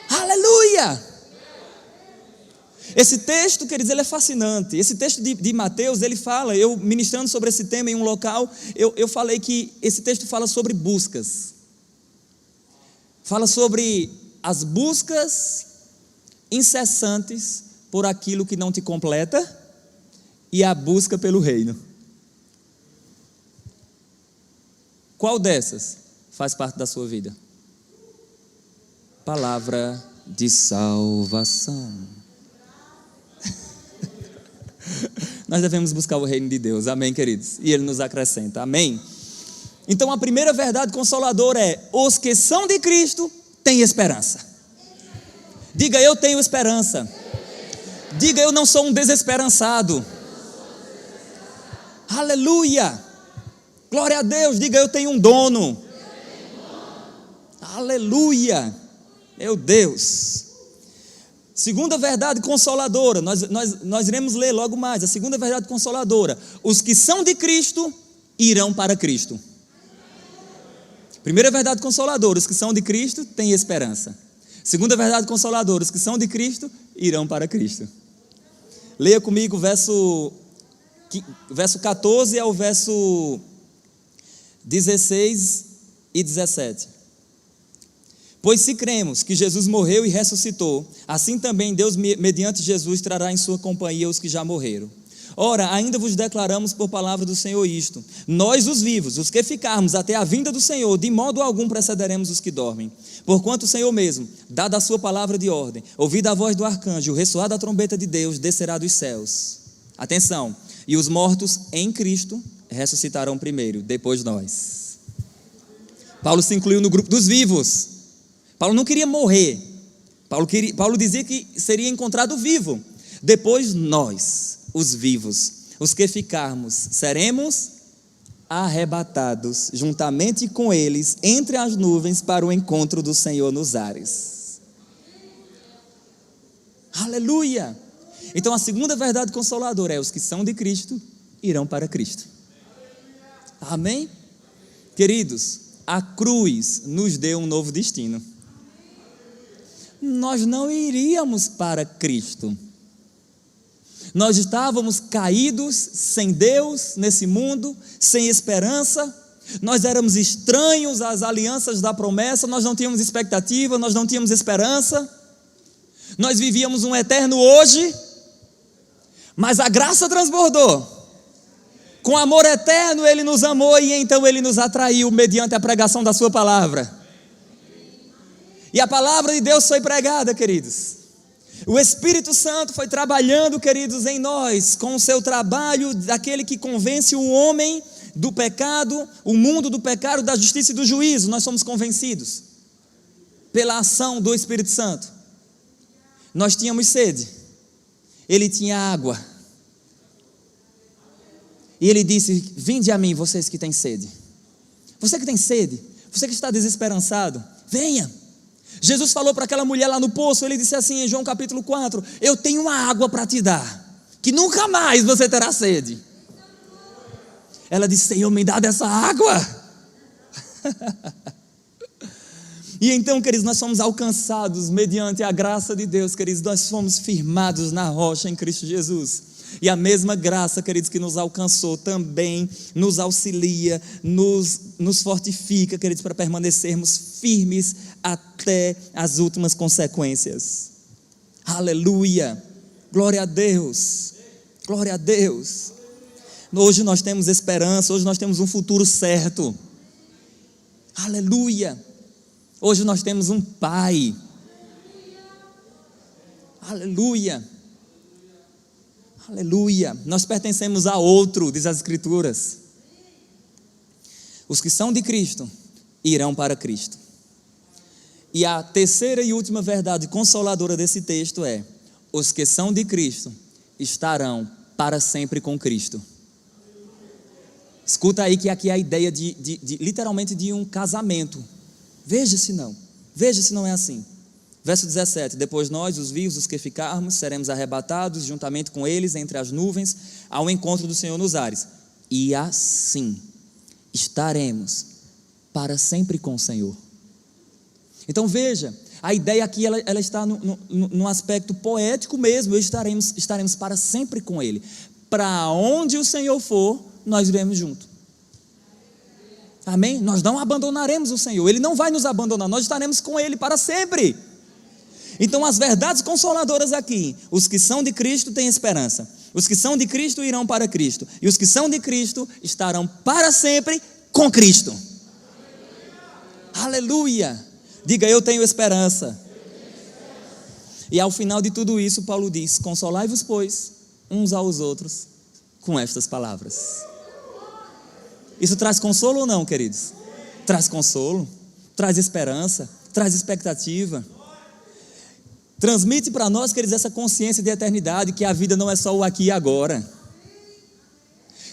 S1: Aleluia! Esse texto, queridos, ele é fascinante. Esse texto de Mateus, ele fala, eu ministrando sobre esse tema em um local, eu falei que esse texto fala sobre buscas. Fala sobre as buscas incessantes por aquilo que não te completa e a busca pelo reino. Qual dessas faz parte da sua vida? Palavra de salvação. Nós devemos buscar o reino de Deus, amém, queridos? E Ele nos acrescenta, amém? Então a primeira verdade consoladora é: os que são de Cristo têm esperança. Diga: eu tenho esperança. Diga: eu não sou um desesperançado. Aleluia! Glória a Deus. Diga: eu tenho um dono. Aleluia! Meu Deus. Segunda verdade consoladora, nós iremos ler logo mais. A segunda verdade consoladora: os que são de Cristo irão para Cristo. Primeira verdade consoladora: os que são de Cristo têm esperança. Segunda verdade consoladora: os que são de Cristo irão para Cristo. Leia comigo o verso 14 ao verso 16 e 17. Pois se cremos que Jesus morreu e ressuscitou, assim também Deus, mediante Jesus, trará em sua companhia os que já morreram. Ora, ainda vos declaramos por palavra do Senhor isto: nós os vivos, os que ficarmos até a vinda do Senhor, de modo algum precederemos os que dormem. Porquanto o Senhor mesmo, dada a sua palavra de ordem, ouvida a voz do arcanjo, o ressoar da trombeta de Deus, descerá dos céus. Atenção, e os mortos em Cristo ressuscitarão primeiro, depois nós. Paulo se incluiu no grupo dos vivos. Paulo não queria morrer. Paulo dizia que seria encontrado vivo. Depois nós, os vivos, os que ficarmos, seremos arrebatados juntamente com eles entre as nuvens para o encontro do Senhor nos ares. Aleluia! Então a segunda verdade consoladora é: os que são de Cristo irão para Cristo. Amém? Queridos, a cruz nos deu um novo destino. Nós não iríamos para Cristo. Nós estávamos caídos, sem Deus, nesse mundo, sem esperança. Nós éramos estranhos às alianças da promessa. Nós não tínhamos expectativa, nós não tínhamos esperança. Nós vivíamos um eterno hoje, mas a graça transbordou. Com amor eterno Ele nos amou e então Ele nos atraiu mediante a pregação da sua palavra. E a palavra de Deus foi pregada, queridos. O Espírito Santo foi trabalhando, queridos, em nós, com o seu trabalho daquele que convence o homem do pecado, o mundo do pecado, da justiça e do juízo. Nós somos convencidos pela ação do Espírito Santo. Nós tínhamos sede, Ele tinha água. E Ele disse: vinde a mim, vocês que têm sede. Você que tem sede, você que está desesperançado, venha. Jesus falou para aquela mulher lá no poço, Ele disse assim em João capítulo 4, eu tenho uma água para te dar, que nunca mais você terá sede. Ela disse: Senhor, me dá dessa água. E então, queridos, nós fomos alcançados mediante a graça de Deus, queridos, nós fomos firmados na rocha em Cristo Jesus. E a mesma graça, queridos, que nos alcançou também nos auxilia, nos fortifica, queridos, para permanecermos firmes até as últimas consequências. Aleluia, glória a Deus, glória a Deus. Hoje nós temos esperança, hoje nós temos um futuro certo. Aleluia, hoje nós temos um Pai. Aleluia. Aleluia, nós pertencemos a outro, diz as Escrituras. Os que são de Cristo irão para Cristo. E a terceira e última verdade consoladora desse texto é: os que são de Cristo estarão para sempre com Cristo. Escuta aí que aqui é a ideia literalmente de um casamento. Veja se não é assim. Verso 17, depois nós, os vivos, os que ficarmos, seremos arrebatados juntamente com eles entre as nuvens, ao encontro do Senhor nos ares. E assim estaremos para sempre com o Senhor. Então veja, a ideia aqui ela está no aspecto poético mesmo. Estaremos para sempre com Ele. Para onde o Senhor for, nós iremos junto. Amém? Nós não abandonaremos o Senhor, Ele não vai nos abandonar, nós estaremos com Ele para sempre. Então as verdades consoladoras aqui: os que são de Cristo têm esperança, os que são de Cristo irão para Cristo, e os que são de Cristo estarão para sempre com Cristo. Aleluia! Diga: eu tenho esperança. E ao final de tudo isso, Paulo diz: consolai-vos, pois, uns aos outros com estas palavras. Isso traz consolo ou não, queridos? Traz consolo, traz esperança, traz expectativa. Transmite para nós, queridos, essa consciência de eternidade, que a vida não é só o aqui e agora.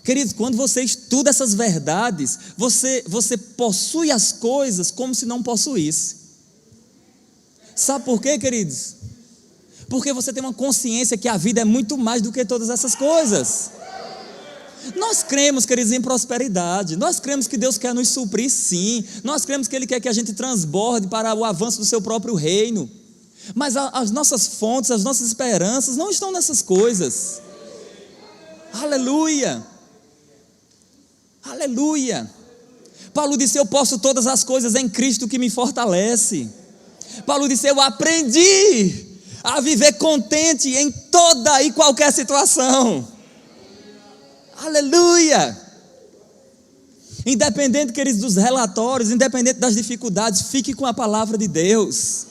S1: Queridos, quando você estuda essas verdades, você possui as coisas como se não possuísse. Sabe por quê, queridos? Porque você tem uma consciência que a vida é muito mais do que todas essas coisas. Nós cremos, queridos, em prosperidade. Nós cremos que Deus quer nos suprir, sim. Nós cremos que Ele quer que a gente transborde para o avanço do seu próprio reino. Mas as nossas fontes, as nossas esperanças não estão nessas coisas. Aleluia, aleluia. Paulo disse: eu posso todas as coisas em Cristo que me fortalece. Paulo disse: eu aprendi a viver contente em toda e qualquer situação. Aleluia! Independente, queridos, dos relatórios, independente das dificuldades, fique com a palavra de Deus.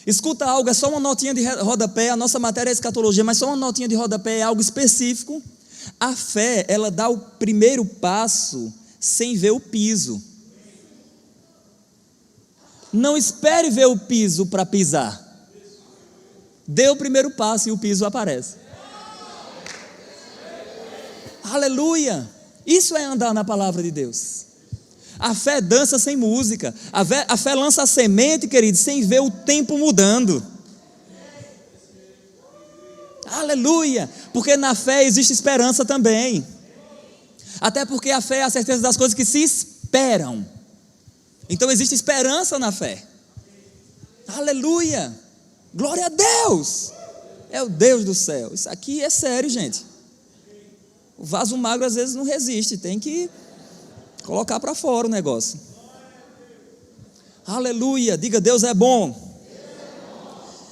S1: Escuta algo, é só uma notinha de rodapé, a nossa matéria é escatologia, mas só uma notinha de rodapé, é algo específico. A fé, ela dá o primeiro passo sem ver o piso. Não espere ver o piso para pisar. Dê o primeiro passo e o piso aparece. Aleluia! Isso é andar na palavra de Deus. A fé dança sem música. A fé lança a semente, querido, sem ver o tempo mudando. Aleluia! Porque na fé existe esperança também. Até porque a fé é a certeza das coisas que se esperam. Então existe esperança na fé. Aleluia! Glória a Deus! É o Deus do céu. Isso aqui é sério, gente. O vaso magro às vezes não resiste, tem que colocar para fora o negócio. Aleluia, diga Deus é bom.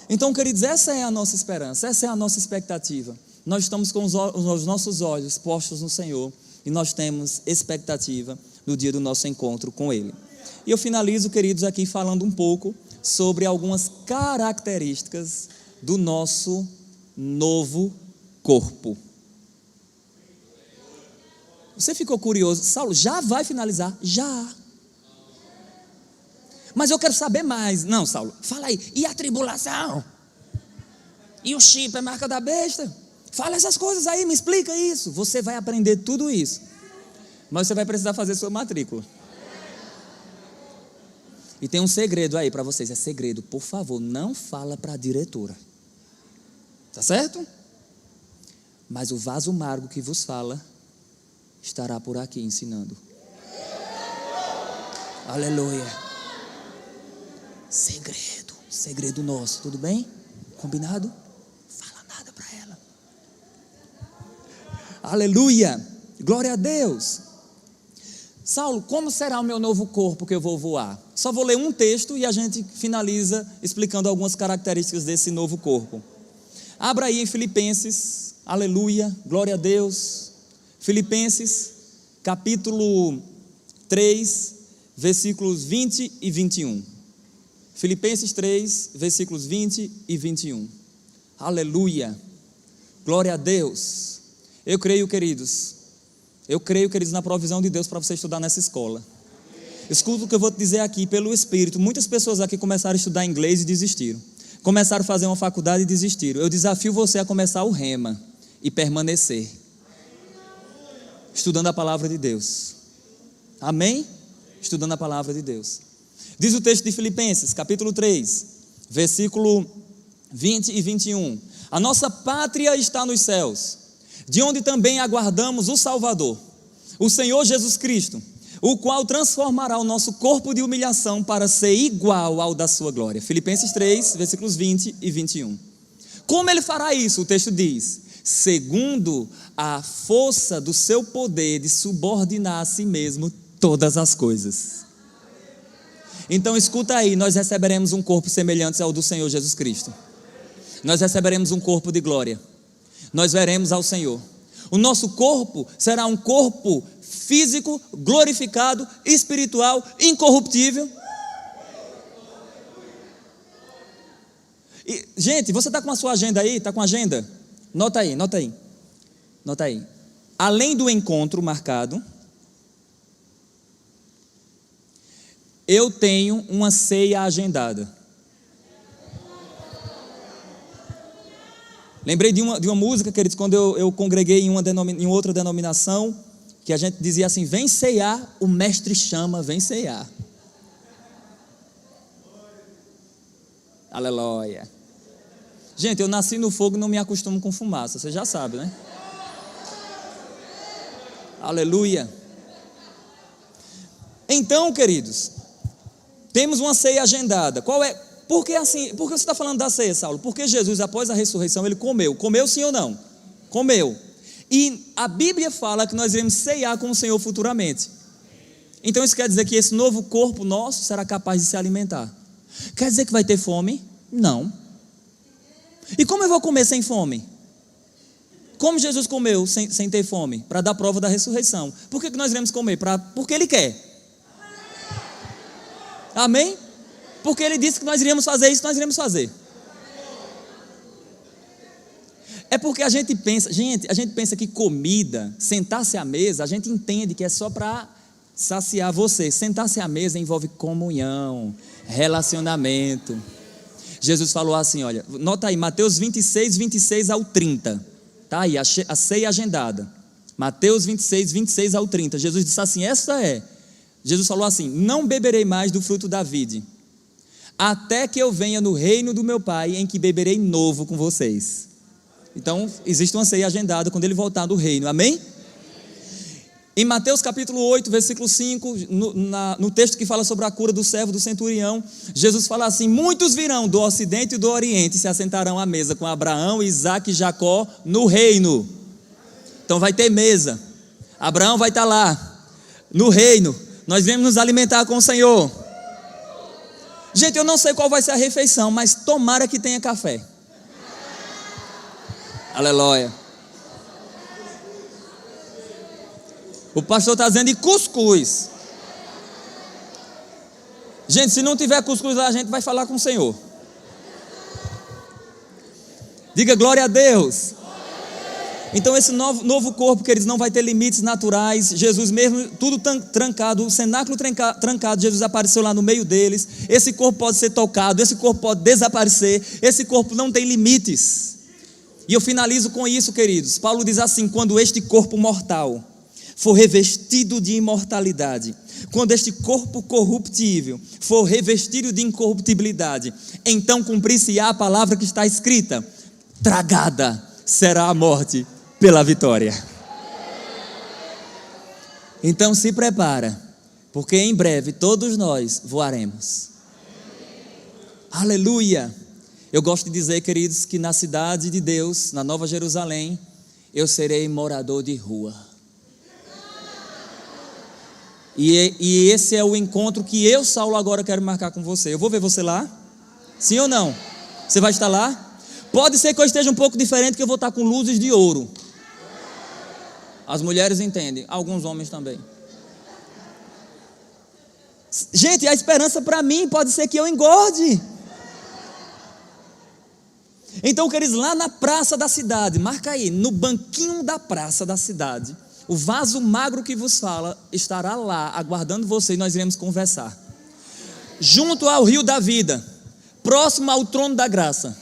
S1: Então, queridos, essa é a nossa esperança, essa é a nossa expectativa. Nós estamos com os nossos olhos postos no Senhor e nós temos expectativa no dia do nosso encontro com Ele. E eu finalizo, queridos, aqui falando um pouco sobre algumas características do nosso novo corpo. Você ficou curioso? Saulo, já vai finalizar? Já. Mas eu quero saber mais. Não, Saulo, fala aí. E a tribulação? E o chip é marca da besta? Fala essas coisas aí, me explica isso. Você vai aprender tudo isso. Mas você vai precisar fazer sua matrícula. E tem um segredo aí para vocês. É segredo, por favor, não fala para a diretora. Tá certo? Mas o vaso amargo que vos fala estará por aqui ensinando. Aleluia. Segredo nosso, tudo bem? Combinado? Fala nada para ela. Aleluia. Glória a Deus. Saulo, como será o meu novo corpo que eu vou voar? Só vou ler um texto e a gente finaliza explicando algumas características desse novo corpo. Abra aí em Filipenses. Aleluia. Glória a Deus. Filipenses, capítulo 3, versículos 20 e 21. Filipenses 3, versículos 20 e 21. Aleluia. Glória a Deus. Eu creio, queridos, na provisão de Deus para você estudar nessa escola. Escuta o que eu vou te dizer aqui, pelo Espírito. Muitas pessoas aqui começaram a estudar inglês e desistiram. Começaram a fazer uma faculdade e desistiram. Eu desafio você a começar o rema e permanecer. Estudando a palavra de Deus. Amém? Estudando a palavra de Deus. Diz o texto de Filipenses, capítulo 3, versículo 20 e 21. A nossa pátria está nos céus, de onde também aguardamos o Salvador, o Senhor Jesus Cristo, o qual transformará o nosso corpo de humilhação para ser igual ao da sua glória. Filipenses 3, versículos 20 e 21. Como ele fará isso? O texto diz: segundo a força do seu poder de subordinar a si mesmo todas as coisas. Então escuta aí, nós receberemos um corpo semelhante ao do Senhor Jesus Cristo. Nós receberemos um corpo de glória. Nós veremos ao Senhor. O nosso corpo será um corpo físico, glorificado, espiritual, incorruptível. E, gente, você está com a sua agenda aí? Está com a agenda? Nota aí. Além do encontro marcado, eu tenho uma ceia agendada. Lembrei de uma música, queridos, quando eu congreguei em outra denominação, que a gente dizia assim: vem ceiar, o mestre chama, vem ceiar. Aleluia. Gente, eu nasci no fogo e não me acostumo com fumaça, você já sabe, né? Aleluia. Então, queridos, temos uma ceia agendada. Qual é? Por que você está falando da ceia, Saulo? Porque Jesus, após a ressurreição, ele comeu. Comeu sim ou não? Comeu. E a Bíblia fala que nós iremos ceiar com o Senhor futuramente. Então isso quer dizer que esse novo corpo nosso será capaz de se alimentar. Quer dizer que vai ter fome? Não. E como eu vou comer sem fome? Como Jesus comeu sem ter fome? Para dar prova da ressurreição. Por que nós iremos comer? Porque Ele quer. Amém? Porque Ele disse que nós iríamos fazer isso, nós iremos fazer. É porque a gente pensa que comida, sentar-se à mesa, a gente entende que é só para saciar você. Sentar-se à mesa envolve comunhão, relacionamento. Jesus falou assim, olha, nota aí, Mateus 26, 26 ao 30. Está aí, a ceia agendada. Mateus 26, 26 ao 30. Jesus disse assim, Jesus falou assim, não beberei mais do fruto da vide, até que eu venha no reino do meu Pai, em que beberei novo com vocês. Então, existe uma ceia agendada quando Ele voltar do reino, amém? Em Mateus capítulo 8, versículo 5, no texto que fala sobre a cura do servo do centurião, Jesus fala assim, muitos virão do ocidente e do oriente e se assentarão à mesa com Abraão, Isaque e Jacó no reino. Então vai ter mesa, Abraão vai estar lá, no reino, nós viemos nos alimentar com o Senhor. Gente, eu não sei qual vai ser a refeição, mas tomara que tenha café. Aleluia. O pastor está dizendo de cuscuz. Gente, se não tiver cuscuz lá, a gente vai falar com o Senhor. Diga glória a Deus. Então esse novo corpo, queridos, não vai ter limites naturais. Jesus mesmo, tudo trancado, o cenáculo trancado, Jesus apareceu lá no meio deles. Esse corpo pode ser tocado, esse corpo pode desaparecer. Esse corpo não tem limites. E eu finalizo com isso, queridos. Paulo diz assim, quando este corpo mortal for revestido de imortalidade, quando este corpo corruptível for revestido de incorruptibilidade, então cumprir-se-á a palavra que está escrita, tragada será a morte pela vitória. Então se prepara, porque em breve todos nós voaremos. Aleluia! Eu gosto de dizer, queridos, que na cidade de Deus, na Nova Jerusalém, eu serei morador de rua. E esse é o encontro que eu, Saulo, agora quero marcar com você. Eu vou ver você lá? Sim ou não? Você vai estar lá? Pode ser que eu esteja um pouco diferente, que eu vou estar com luzes de ouro. As mulheres entendem, alguns homens também. Gente, a esperança para mim pode ser que eu engorde. Então, queridos, lá na praça da cidade, marca aí, no banquinho da praça da cidade, o vaso magro que vos fala estará lá, aguardando você, e nós iremos conversar. Junto ao rio da vida, próximo ao trono da graça.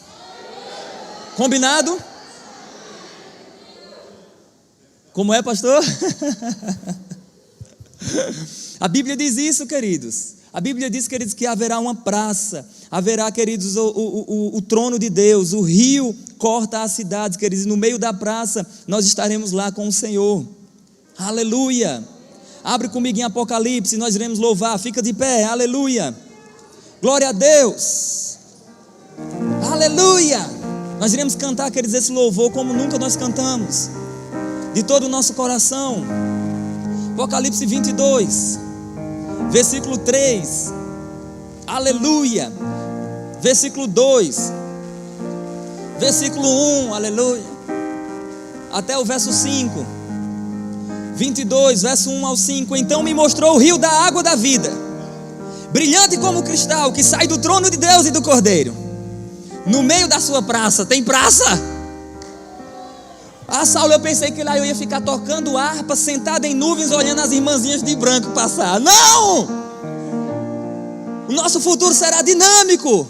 S1: Combinado? Como é, pastor? A Bíblia diz isso, queridos. A Bíblia diz, queridos, que haverá uma praça, haverá, queridos, o trono de Deus, o rio corta a cidade, queridos, e no meio da praça nós estaremos lá com o Senhor. Aleluia! Abre comigo em Apocalipse, nós iremos louvar, fica de pé, aleluia! Glória a Deus! Aleluia! Nós iremos cantar, queridos, esse louvor como nunca nós cantamos, de todo o nosso coração. Apocalipse 22, versículo 3, aleluia, versículo 2, versículo 1, aleluia, até o verso 5, 22, verso 1 ao 5, então me mostrou o rio da água da vida, brilhante como cristal, que sai do trono de Deus e do Cordeiro, no meio da sua praça. Tem praça? Ah, Saulo, eu pensei que lá eu ia ficar tocando harpa, sentado em nuvens, olhando as irmãzinhas de branco passar. Não! O nosso futuro será dinâmico.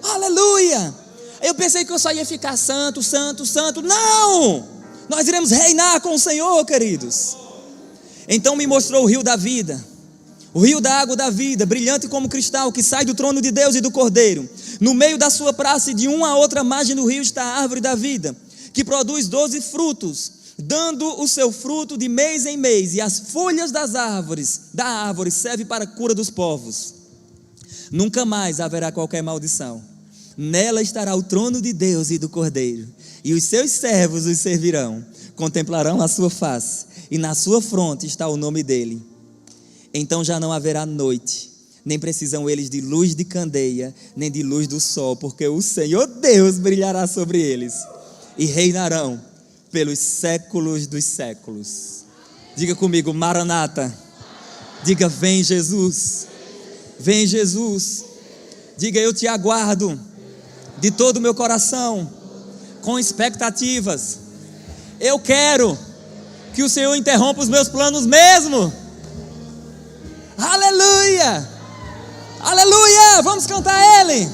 S1: Aleluia! Eu pensei que eu só ia ficar santo, santo, santo. Não! Nós iremos reinar com o Senhor, queridos. Então me mostrou o rio da vida, o rio da água da vida, brilhante como cristal, que sai do trono de Deus e do Cordeiro. No meio da sua praça e de uma a outra margem do rio está a árvore da vida, que produz 12 frutos, dando o seu fruto de mês em mês, e as folhas da árvore servem para a cura dos povos. Nunca mais haverá qualquer maldição. Nela estará o trono de Deus e do Cordeiro, e os seus servos os servirão, contemplarão a sua face, e na sua fronte está o nome dele. Então já não haverá noite, nem precisam eles de luz de candeia, nem de luz do sol, porque o Senhor Deus brilhará sobre eles, e reinarão pelos séculos dos séculos. Diga comigo, Maranata. Diga, vem Jesus. Vem Jesus. Diga, eu te aguardo de todo o meu coração, com expectativas. Eu quero que o Senhor interrompa os meus planos mesmo. Aleluia! Aleluia! Vamos cantar Ele.